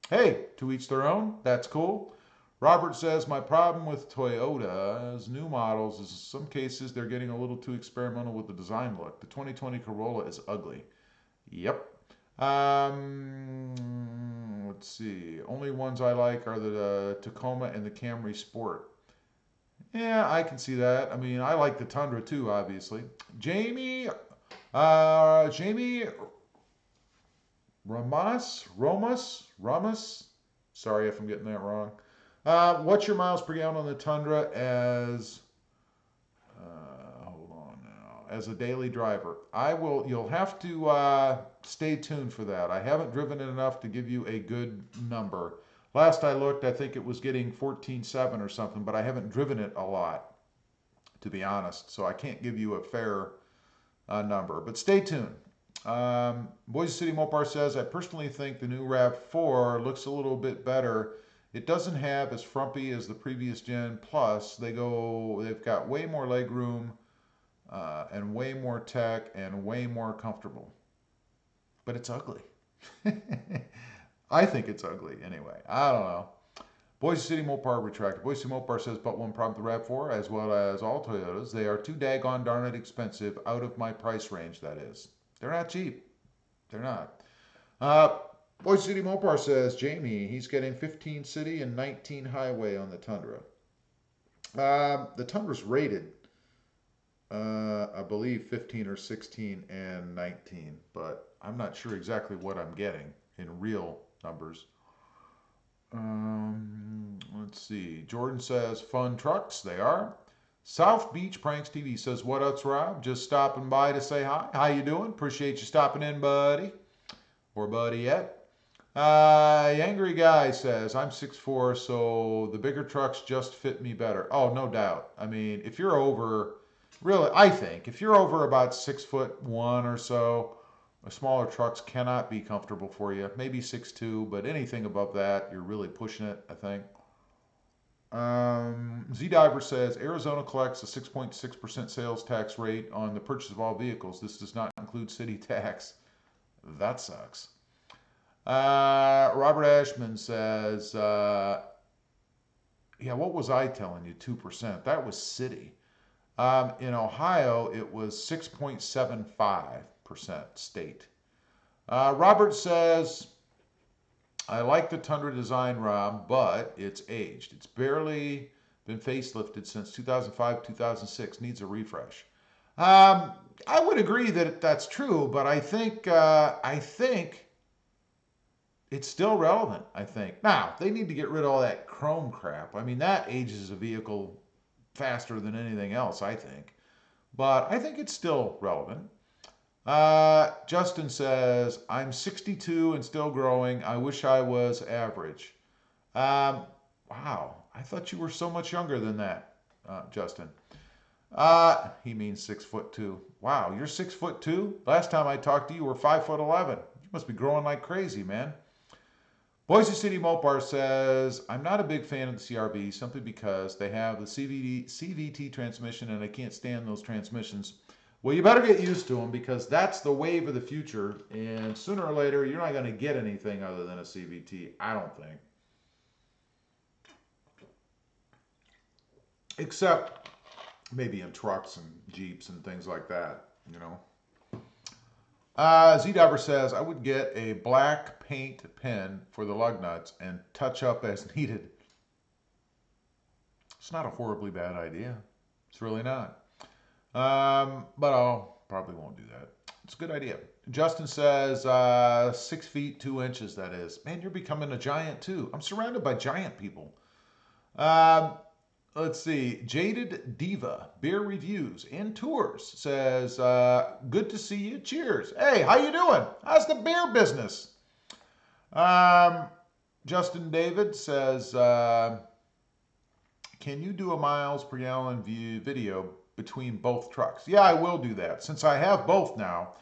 Hey, to each their own. That's cool. Robert says, my problem with Toyota's new models is in some cases they're getting a little too experimental with the design look. The 2020 Corolla is ugly. Yep. Let's see. Only ones I like are the Tacoma and the Camry Sport. Yeah, I can see that. I mean, I like the Tundra too, obviously. Jamie Ramas. Sorry if I'm getting that wrong. What's your miles per gallon on the Tundra as, hold on now, as a daily driver. You'll have to stay tuned for that. I haven't driven it enough to give you a good number. Last I looked, I think it was getting 14.7 or something, but I haven't driven it a lot, to be honest. So I can't give you a fair number, but stay tuned. Boise City Mopar says, I personally think the new RAV4 looks a little bit better. It doesn't have as frumpy as the previous gen. Plus, they've got way more leg room and way more tech and way more comfortable. But it's ugly. I think it's ugly anyway. I don't know. Boise City Mopar retracted. Boise City Mopar says, but one problem with the RAV4, as well as all Toyotas, they are too daggone darn it expensive, out of my price range, that is. They're not cheap. They're not. Boise City Mopar says, Jamie, he's getting 15 city and 19 highway on the Tundra. The Tundra's rated, I believe, 15 or 16 and 19, but I'm not sure exactly what I'm getting in real numbers. Let's see. Jordan says, fun trucks. They are. South Beach Pranks TV says, what up, Rob? Just stopping by to say hi. How you doing? Appreciate you stopping in, buddy. Or buddy yet. Angry Guy says, I'm 6'4", so the bigger trucks just fit me better. Oh, no doubt. I mean, if you're over, really, I think, if you're over about 6'1" or so, smaller trucks cannot be comfortable for you. Maybe 6'2", but anything above that, you're really pushing it, I think. Z-Diver says, Arizona collects a 6.6% sales tax rate on the purchase of all vehicles. This does not include city tax. That sucks. Robert Ashman says, yeah, what was I telling you? 2%. That was city. In Ohio, it was 6.75% state. Robert says, I like the Tundra design, Rob, but it's aged. It's barely been facelifted since 2005, 2006. Needs a refresh. I would agree that that's true, but I think it's still relevant, I think. Now, they need to get rid of all that chrome crap. I mean, that ages a vehicle faster than anything else, I think. But I think it's still relevant. Justin says, I'm 62 and still growing. I wish I was average. Wow, I thought you were so much younger than that, Justin. He means 6'2". Wow, you're 6'2"? Last time I talked to you, you were 5'11". You must be growing like crazy, man. Boise City Mopar says, I'm not a big fan of the CRV simply because they have the CVT transmission and I can't stand those transmissions. Well, you better get used to them because that's the wave of the future. And sooner or later, you're not going to get anything other than a CVT, I don't think. Except maybe in trucks and Jeeps and things like that, you know. Z-Diver says, I would get a black paint pen for the lug nuts and touch up as needed. It's not a horribly bad idea. It's really not. But I'll probably won't do that. It's a good idea. Justin says, 6 feet, 2 inches, that is. Man, you're becoming a giant too. I'm surrounded by giant people. Let's see. Jaded Diva, Beer Reviews and Tours says, good to see you. Cheers. Hey, how you doing? How's the beer business? Justin David says, can you do a miles per gallon video between both trucks? Yeah, I will do that. Since I have both now,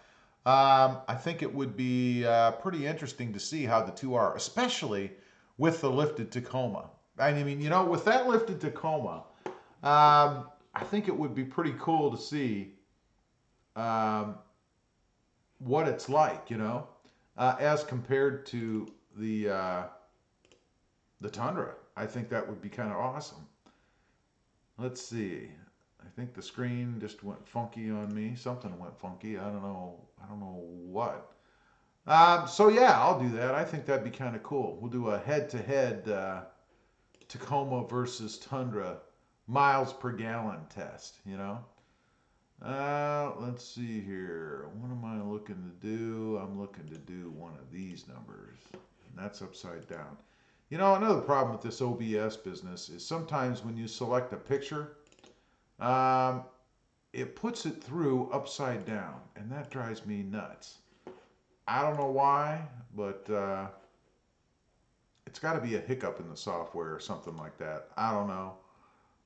I think it would be pretty interesting to see how the two are, especially with the lifted Tacoma. I mean, you know, with that lifted Tacoma, I think it would be pretty cool to see what it's like, you know, as compared to the Tundra. I think that would be kind of awesome. Let's see. I think the screen just went funky on me. Something went funky. I don't know what. So yeah, I'll do that. I think that'd be kind of cool. We'll do a head-to-head Tacoma versus Tundra miles per gallon test, you know. Let's see here. What am I looking to do? I'm looking to do one of these numbers, and that's upside down. You know, another problem with this OBS business is sometimes when you select a picture, it puts it through upside down, and that drives me nuts. I don't know why, but it's got to be a hiccup in the software or something like that. I don't know.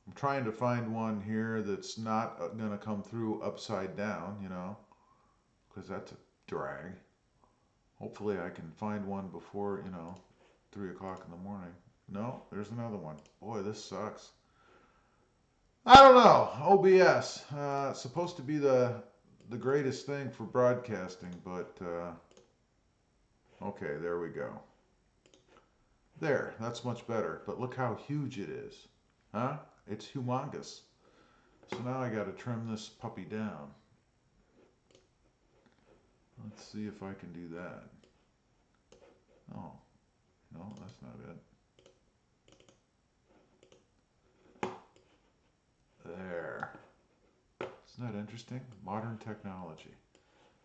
I'm trying to find one here that's not going to come through upside down, you know, because that's a drag. Hopefully I can find one before, 3 o'clock in the morning. No, there's another one. Boy, this sucks. I don't know. OBS, supposed to be the greatest thing for broadcasting, but okay, there we go. There, that's much better. But look how huge it is. Huh? It's humongous. So now I got to trim this puppy down. Let's see if I can do that. Oh, no, that's not it. There. Isn't that interesting? Modern technology.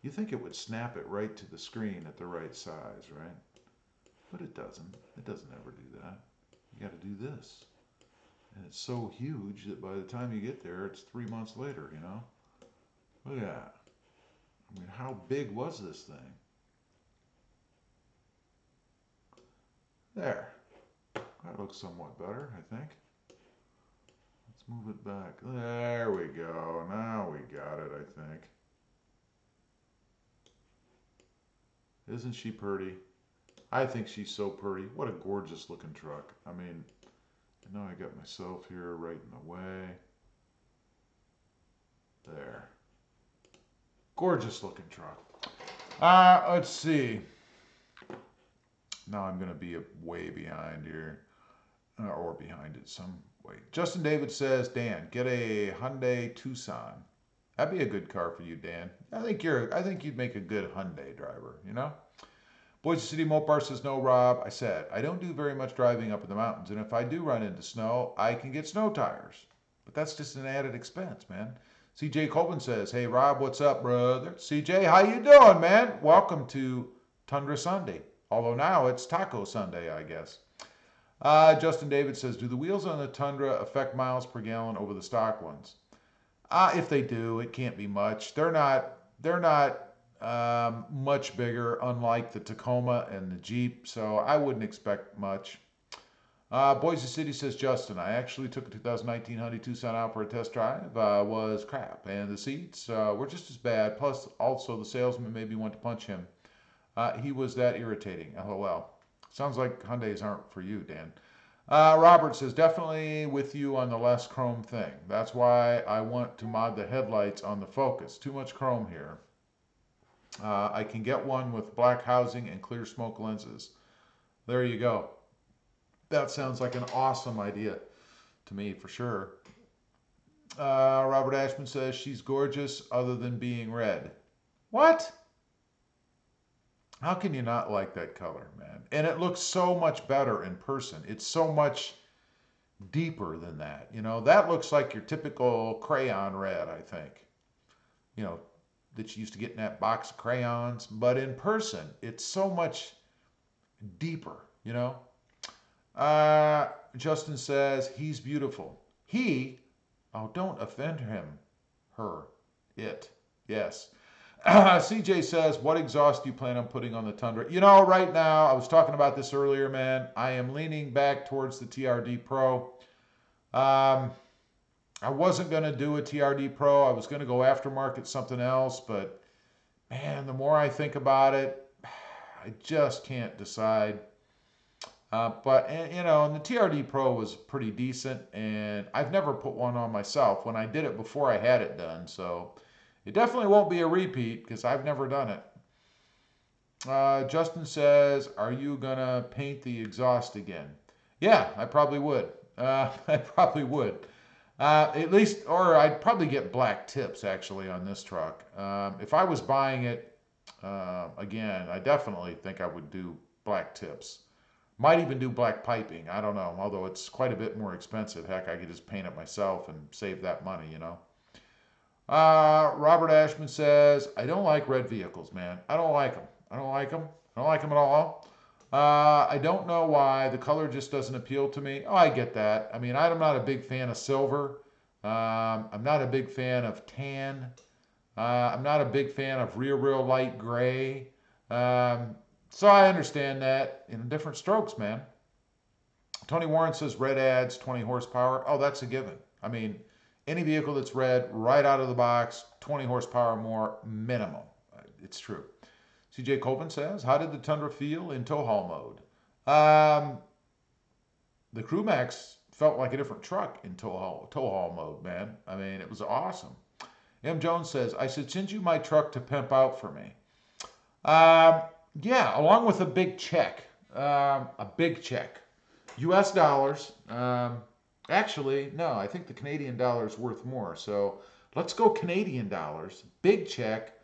You think it would snap it right to the screen at the right size, right? But it doesn't. It doesn't ever do that. You got to do this. And it's so huge that by the time you get there, it's 3 months later, you know? Look at that. I mean, how big was this thing? There. That looks somewhat better, I think. Let's move it back. There we go. Now we got it, I think. Isn't she pretty? I think she's so pretty. What a gorgeous looking truck. I mean, now I got myself here right in the way. There. Gorgeous looking truck. Let's see. Now I'm going to be way behind here. Or behind it some way. Justin David says, Dan, get a Hyundai Tucson. That'd be a good car for you, Dan. I think you'd make a good Hyundai driver, you know? Boise City Mopar says, no, Rob. I said, I don't do very much driving up in the mountains, and if I do run into snow, I can get snow tires. But that's just an added expense, man. CJ Colvin says, hey, Rob, what's up, brother? CJ, how you doing, man? Welcome to Tundra Sunday. Although now it's Taco Sunday, I guess. Justin David says, do the wheels on the Tundra affect miles per gallon over the stock ones? If they do, it can't be much. They're not much bigger, unlike the Tacoma and the Jeep, so I wouldn't expect much. Boise City says, Justin, I actually took a 2019 Hyundai Tucson out for a test drive. Was crap, and the seats were just as bad. Plus, also the salesman made me want to punch him. He was that irritating. LOL. Sounds like Hyundais aren't for you, Dan. Robert says, definitely with you on the less chrome thing. That's why I want to mod the headlights on the Focus. Too much chrome here. I can get one with black housing and clear smoke lenses. There you go. That sounds like an awesome idea to me, for sure. Robert Ashman says, she's gorgeous other than being red. What? How can you not like that color, man? And it looks so much better in person. It's so much deeper than that. You know, that looks like your typical crayon red, I think. You know, that you used to get in that box of crayons. But in person, it's so much deeper, you know? Justin says, he's beautiful. He, oh, don't offend him. Her, it, yes. CJ says, what exhaust do you plan on putting on the Tundra? You know, right now, I was talking about this earlier, man. I am leaning back towards the TRD Pro. I wasn't going to do a TRD Pro. I was going to go aftermarket something else, but man, the more I think about it, I just can't decide. But you know, and the TRD Pro was pretty decent, and I've never put one on myself. When I did it before, I had it done, so it definitely won't be a repeat because I've never done it. Justin says, are you going to paint the exhaust again? Yeah, I probably would. I probably would. At least, or I'd probably get black tips, actually, on this truck. If I was buying it again, I definitely think I would do black tips. Might even do black piping. I don't know, although it's quite a bit more expensive. Heck, I could just paint it myself and save that money, you know. Robert Ashman says, I don't like red vehicles, man. I don't like them. I don't like them. I don't like them at all. I don't know why. The color just doesn't appeal to me. Oh, I get that. I mean, I'm not a big fan of silver. I'm not a big fan of tan. I'm not a big fan of real light gray. Um, so I understand that in different strokes, man. Tony Warren says red adds 20 horsepower. Oh, that's a given. I mean, any vehicle that's red right out of the box, 20 horsepower more minimum. It's true. CJ Colvin says, how did the Tundra feel in tow haul mode? The Crew Max felt like a different truck in tow haul mode, man. I mean, it was awesome. M. Jones says, I should send you my truck to pimp out for me. Um, yeah, along with a big check. A big check. US dollars. Actually, no, I think the Canadian dollar is worth more. So let's go Canadian dollars. Big check.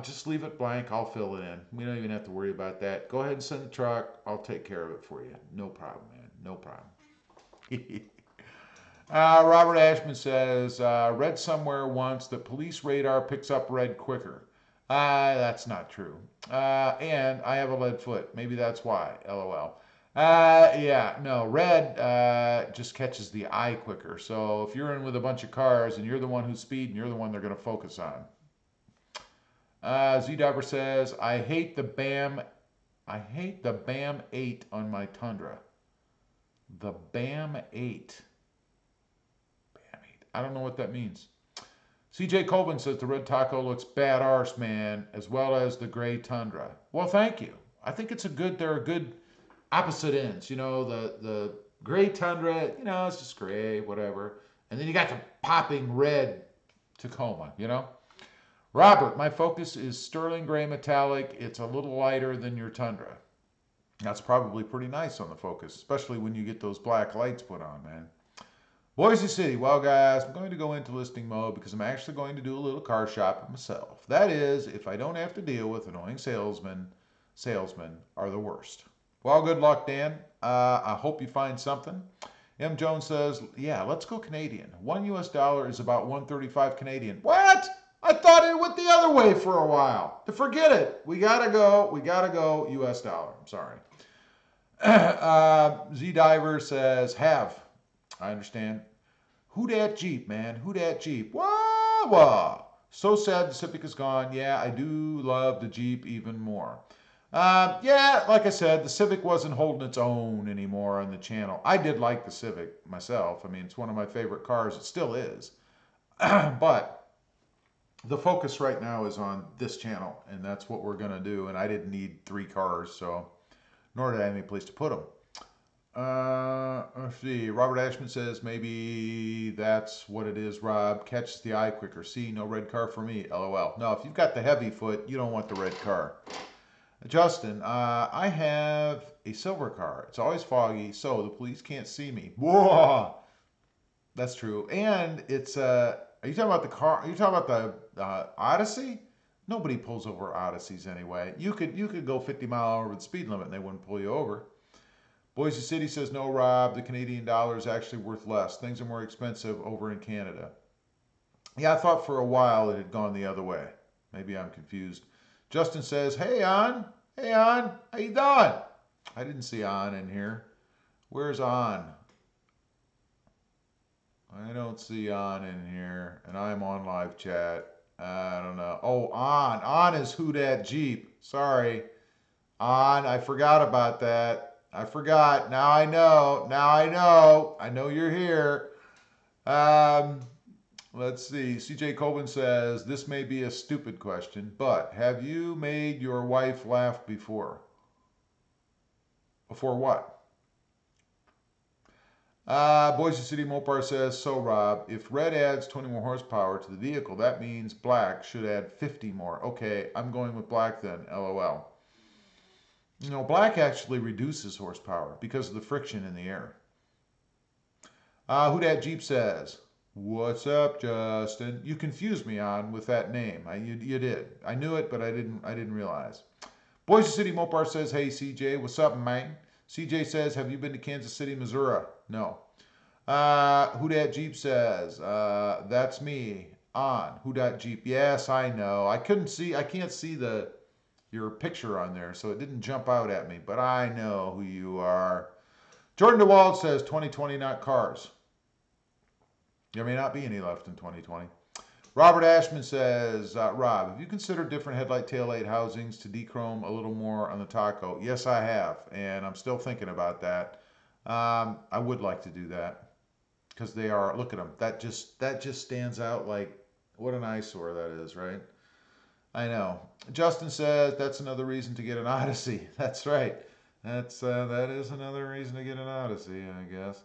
Just leave it blank. I'll fill it in. We don't even have to worry about that. Go ahead and send the truck. I'll take care of it for you. No problem, man. No problem. Robert Ashman says, read somewhere once that police radar picks up red quicker. That's not true. And I have a lead foot. Maybe that's why. LOL. Yeah, no, red just catches the eye quicker. So if you're in with a bunch of cars and you're the one who's speeding, you're the one they're going to focus on. Z-Diver says, I hate the BAM 8 on my Tundra. The BAM 8. BAM 8. I don't know what that means. CJ Colvin says the red taco looks bad arse, man, as well as the gray Tundra. Well, thank you. I think there are good opposite ends. You know, the gray Tundra, you know, it's just gray, whatever. And then you got the popping red Tacoma, you know. Robert, my Focus is sterling gray metallic. It's a little lighter than your Tundra. That's probably pretty nice on the Focus, especially when you get those black lights put on, man. Boise City, well guys, I'm going to go into listing mode because I'm actually going to do a little car shopping myself. That is, if I don't have to deal with annoying salesmen. Salesmen are the worst. Well, good luck, Dan. I hope you find something. M. Jones says, yeah, let's go Canadian. $1 is about 135 Canadian. What? I thought it went the other way for a while. Forget it. We gotta go US dollar. I'm sorry. Z Diver says, have. I understand. Who dat Jeep, man? Who dat Jeep? Wah, wah. So sad the Civic is gone. Yeah, I do love the Jeep even more. Yeah, like I said, the Civic wasn't holding its own anymore on the channel. I did like the Civic myself. I mean, it's one of my favorite cars. It still is. But the focus right now is on this channel, and that's what we're going to do. And I didn't need 3 cars, so nor did I have any place to put them. Let's see. Robert Ashman says, maybe that's what it is, Rob. Catches the eye quicker. See, no red car for me. LOL. No, if you've got the heavy foot, you don't want the red car. Justin, I have a silver car. It's always foggy, so the police can't see me. Whoa! That's true. And it's, are you talking about the car? Are you talking about the Odyssey? Nobody pulls over Odysseys anyway. You could go 50 miles over the speed limit and they wouldn't pull you over. Boise City says, no, Rob, the Canadian dollar is actually worth less. Things are more expensive over in Canada. Yeah, I thought for a while it had gone the other way. Maybe I'm confused. Justin says, hey, On. Hey, On. How you doing? I didn't see On in here. Where's On? I don't see On in here, and I'm on live chat. I don't know. Oh, On. On is who dat Jeep. Sorry. On, I forgot about that. I forgot. Now I know. Now I know. I know you're here. Let's see. CJ Colvin says, this may be a stupid question, but have you made your wife laugh before? Before what? Boise City Mopar says, so Rob, if red adds 20 more horsepower to the vehicle, that means black should add 50 more. Okay, I'm going with black then. LOL. You know, black actually reduces horsepower because of the friction in the air. Who dat Jeep says, what's up, Justin? You confused me on with that name. You did. I knew it, but I didn't realize. Boise City Mopar says, hey CJ, what's up, man? CJ says, have you been to Kansas City, Missouri? No. Who dat Jeep says, that's me. On. Who dat Jeep? Yes, I know. I can't see your picture on there, so it didn't jump out at me, but I know who you are. Jordan DeWald says 2020, not cars. There may not be any left in 2020. Robert Ashman says, Rob, have you considered different headlight taillight housings to dechrome a little more on the Taco? Yes, I have, and I'm still thinking about that. I would like to do that because they are. Look at them. That just stands out like what an eyesore that is, right? I know. Justin says that's another reason to get an Odyssey. That's right. That is another reason to get an Odyssey, I guess.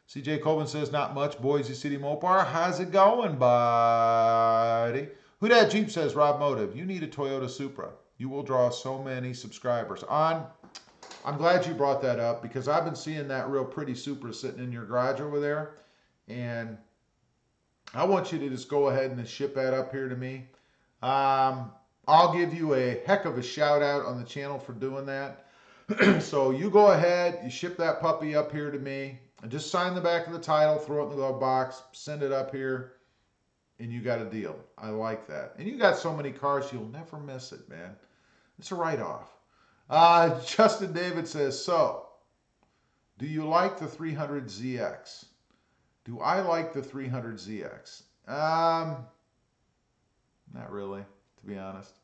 CJ Colvin says not much. Boise City Mopar. How's it going, buddy? Who Dat Jeep says RobMotive. You need a Toyota Supra. You will draw so many subscribers. I'm glad you brought that up because I've been seeing that real pretty Supra sitting in your garage over there, and I want you to just go ahead and ship that up here to me. I'll give you a heck of a shout out on the channel for doing that. So you go ahead, you ship that puppy up here to me, and just sign the back of the title, throw it in the glove box, send it up here, and you got a deal. I like that. And you got so many cars, you'll never miss it, man. It's a write-off. Justin David says, so, do you like the 300ZX? Do I like the 300ZX? Not really, to be honest.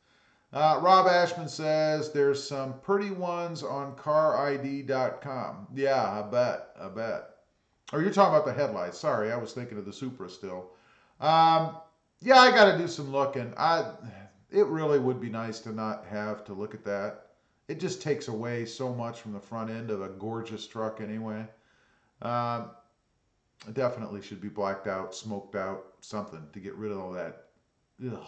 Rob Ashman says there's some pretty ones on carid.com. Yeah, I bet. Oh, you're talking about the headlights. Sorry, I was thinking of the Supra still. Yeah, I got to do some looking. It really would be nice to not have to look at that. It just takes away so much from the front end of a gorgeous truck anyway. It definitely should be blacked out, smoked out, something to get rid of all that. Ugh.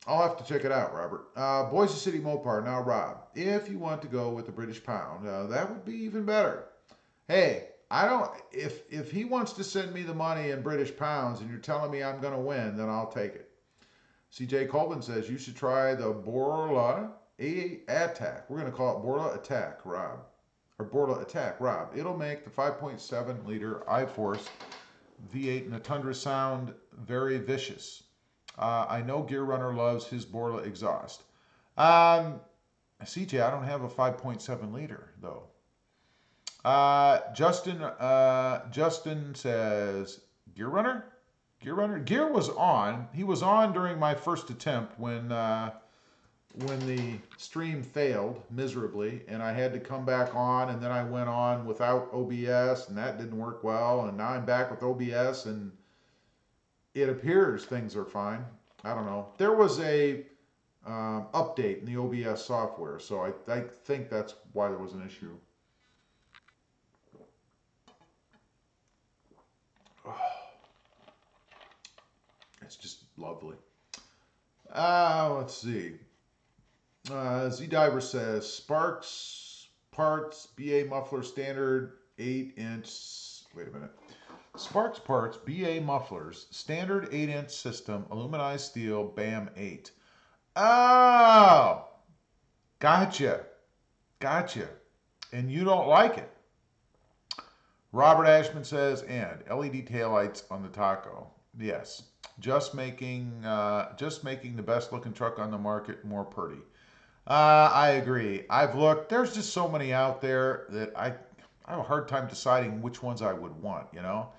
I'll have to check it out, Robert. Boise City Mopar. Now, Rob, if you want to go with the British pound, that would be even better. Hey, I don't. If he wants to send me the money in British pounds, and you're telling me I'm going to win, then I'll take it. CJ Colvin says you should try the Borla Attack. We're going to call it Borla Attack, Rob, or Borla Attack, Rob. It'll make the 5.7 liter iForce V8 and the Tundra sound very vicious. I know Gear Runner loves his Borla exhaust. CJ, I don't have a 5.7 liter though. Justin says Gear Runner. Gear was on. He was on during my first attempt when the stream failed miserably, and I had to come back on, and then I went on without OBS, and that didn't work well, and now I'm back with OBS, and it appears things are fine. I don't know. There was a update in the OBS software, so I think that's why there was an issue. It's just lovely. Let's see. Z Diver says Sparks parts BA muffler standard 8-inch. Wait a minute. Sparks parts BA mufflers standard 8-inch system aluminized steel BAM 8. Oh, gotcha. And you don't like it. Robert Ashman says, and LED taillights on the Taco. Yes, just making the best looking truck on the market more pretty. I agree. I've looked. There's just so many out there that I have a hard time deciding which ones I would want, you know?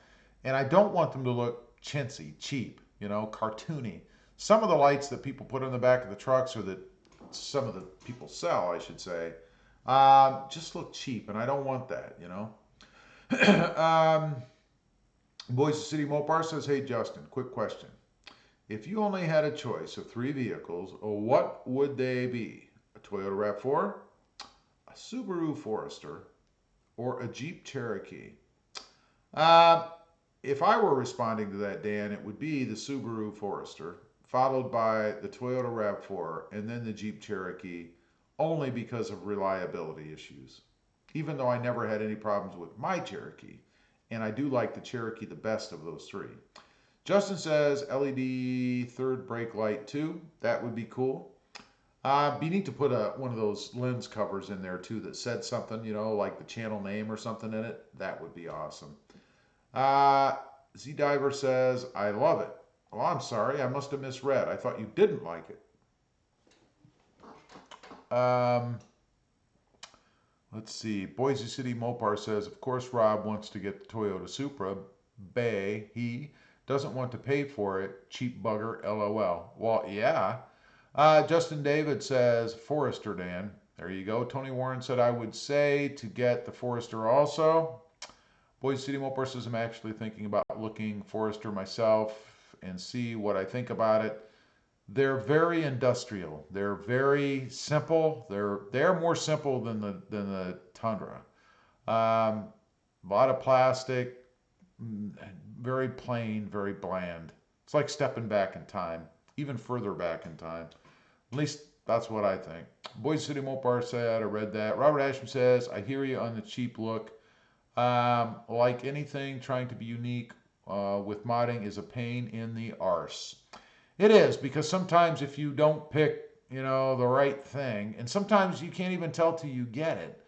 And I don't want them to look chintzy, cheap, you know, cartoony. Some of the lights that people put on the back of the trucks, or that some of the people sell, I should say, just look cheap, and I don't want that, you know? Boise City Mopar says, hey, Justin, quick question. If you only had a choice of 3 vehicles, what would they be? A Toyota RAV4, a Subaru Forester, or a Jeep Cherokee? If I were responding to that, Dan, it would be the Subaru Forester, followed by the Toyota RAV4, and then the Jeep Cherokee, only because of reliability issues. Even though I never had any problems with my Cherokee, and I do like the Cherokee the best of those 3. Justin says LED third brake light too. That would be cool. You need to put one of those lens covers in there too that said something, you know, like the channel name or something in it. That would be awesome. Z Diver says, I love it. Well, I'm sorry, I must have misread. I thought you didn't like it. Let's see. Boise City Mopar says, of course, Rob wants to get the Toyota Supra, Bay, he doesn't want to pay for it. Cheap bugger, lol. Well, yeah. Justin David says, Forester, Dan. There you go. Tony Warren said, I would say to get the Forester also. Boise City Mopar says, I'm actually thinking about looking Forester myself and see what I think about it. They're very industrial. They're very simple. They're more simple than the Tundra. A lot of plastic, very plain, very bland. It's like stepping back in time, even further back in time. At least that's what I think. Boise City Mopar said, I read that. Robert Ashman says, I hear you on the cheap look. Like anything, trying to be unique with modding is a pain in the arse. It is, because sometimes if you don't pick, the right thing, and sometimes you can't even tell till you get it,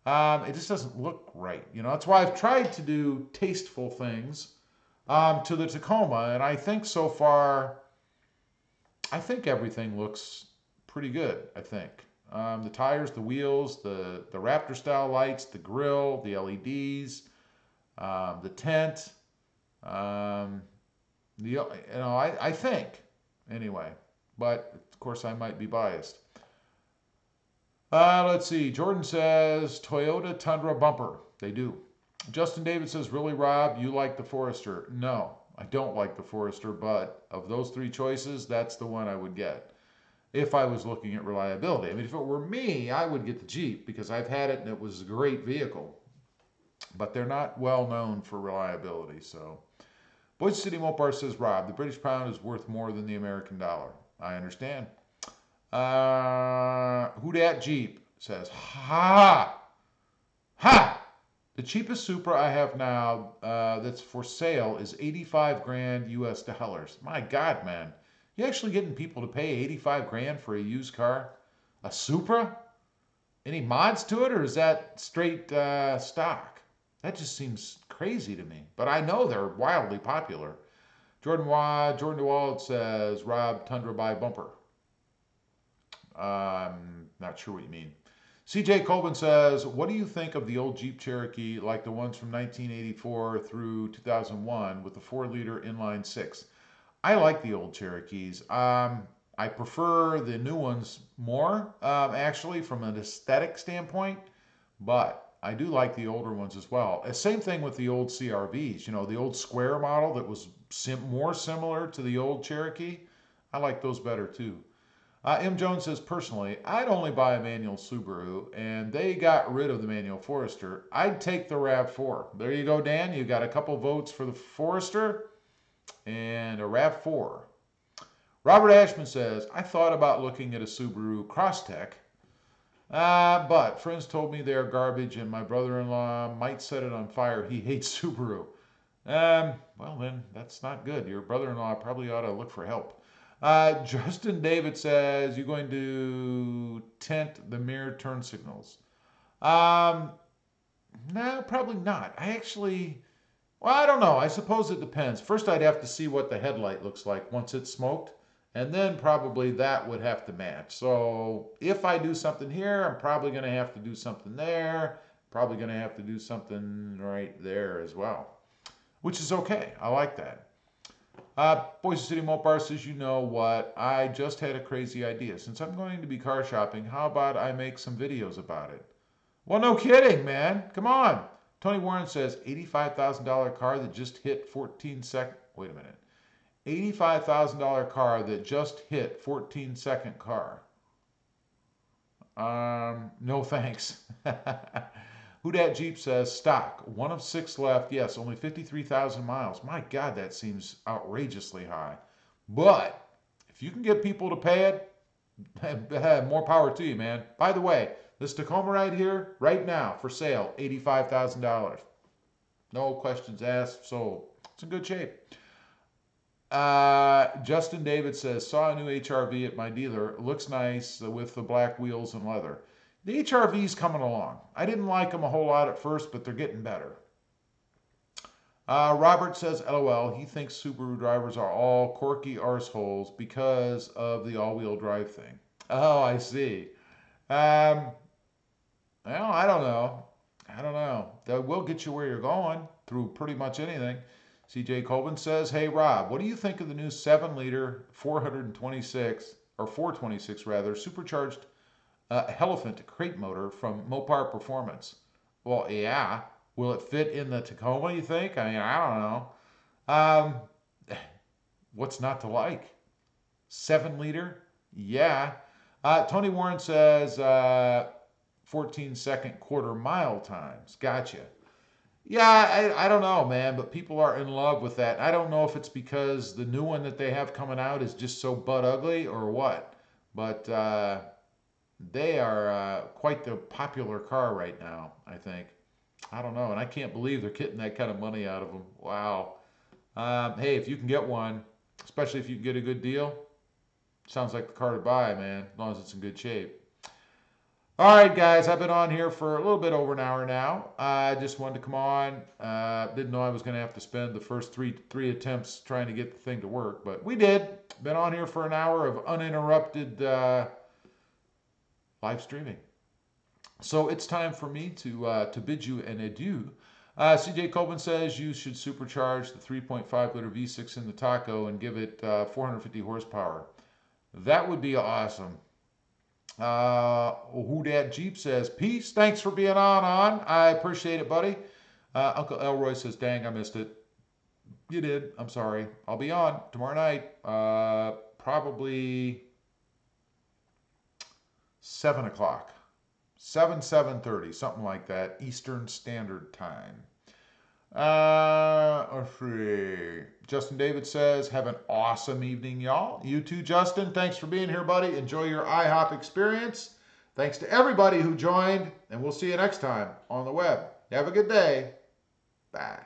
it just doesn't look right. That's why I've tried to do tasteful things to the Tacoma, and I think so far, I think everything looks pretty good, I think. The tires, the wheels, the Raptor style lights, the grill, the LEDs, the tent. I think anyway, but of course I might be biased. Let's see. Jordan says Toyota Tundra bumper. They do. Justin David says, really, Rob, you like the Forester? No, I don't like the Forester, but of those three choices, that's the one I would get if I was looking at reliability. I mean, if it were me, I would get the Jeep because I've had it and it was a great vehicle. But they're not well known for reliability. So, Boise City Mopar says, Rob, the British pound is worth more than the American dollar. I understand. Who dat Jeep says, ha, ha. The cheapest Supra I have now that's for sale is 85 grand US dollars. My God, man. You actually getting people to pay 85 grand for a used car? A Supra? Any mods to it, or is that straight stock? That just seems crazy to me. But I know they're wildly popular. Jordan DeWald says, Rob, Tundra by bumper. Not sure what you mean. CJ Colvin says, what do you think of the old Jeep Cherokee, like the ones from 1984 through 2001 with the 4-liter inline 6? I like the old Cherokees. I prefer the new ones more, actually, from an aesthetic standpoint, but I do like the older ones as well. Same thing with the old CRVs, the old square model that was more similar to the old Cherokee. I like those better too. M. Jones says, personally, I'd only buy a manual Subaru, and they got rid of the manual Forester. I'd take the RAV4. There you go, Dan. You got a couple votes for the Forester and a RAV4. Robert Ashman says, I thought about looking at a Subaru Crosstrek, but friends told me they're garbage, and my brother-in-law might set it on fire. He hates Subaru. Well, then, that's not good. Your brother-in-law probably ought to look for help. Justin David says, you're going to tint the mirror turn signals. No, probably not. I don't know. I suppose it depends. First, I'd have to see what the headlight looks like once it's smoked, and then probably that would have to match. So if I do something here, I'm probably going to have to do something there, probably going to have to do something right there as well, which is okay. I like that. Boise City Mopar says, you know what? I just had a crazy idea. Since I'm going to be car shopping, how about I make some videos about it? Well, no kidding, man. Come on. Tony Warren says, $85,000 car that just hit 14 second. Wait a minute. $85,000 car that just hit 14-second car. No thanks. Who Dat Jeep says, stock, 1 of 6 left. Yes, only 53,000 miles. My God, that seems outrageously high. But if you can get people to pay it, more power to you, man. By the way, this Tacoma right here, right now, for sale, $85,000. No questions asked, sold. It's in good shape. Justin David says, saw a new HRV at my dealer. It looks nice with the black wheels and leather. The HRV's coming along. I didn't like them a whole lot at first, but they're getting better. Robert says, LOL, he thinks Subaru drivers are all quirky arseholes because of the all-wheel drive thing. Oh, I see. Well, I don't know. That will get you where you're going through pretty much anything. CJ Colvin says, hey Rob, what do you think of the new 7-liter 426 or 426 rather supercharged Elephant crate motor from Mopar Performance? Well, yeah. Will it fit in the Tacoma, you think? I mean, I don't know. What's not to like? 7-liter? Yeah. Tony Warren says 14-second quarter mile times. Gotcha. Yeah, I don't know, man, but people are in love with that. I don't know if it's because the new one that they have coming out is just so butt ugly or what, but they are quite the popular car right now, I think. I don't know, and I can't believe they're getting that kind of money out of them. Wow. Hey, if you can get one, especially if you can get a good deal, sounds like the car to buy, man, as long as it's in good shape. All right, guys, I've been on here for a little bit over an hour now. I just wanted to come on. Didn't know I was going to have to spend the first three attempts trying to get the thing to work, but we did. Been on here for an hour of uninterrupted live streaming. So it's time for me to bid you an adieu. CJ Colvin says you should supercharge the 3.5 liter V6 in the Taco and give it 450 horsepower. That would be awesome. Who Dat Jeep says, peace, thanks for being on. I appreciate it, buddy. Uncle Elroy says, dang, I missed it. You did. I'm sorry. I'll be on tomorrow night. Probably 7 o'clock. 7:30, something like that, Eastern Standard Time. Let's see. Justin David says, have an awesome evening, y'all. You too, Justin. Thanks for being here, buddy. Enjoy your IHOP experience. Thanks to everybody who joined, and we'll see you next time on the web. Have a good day. Bye.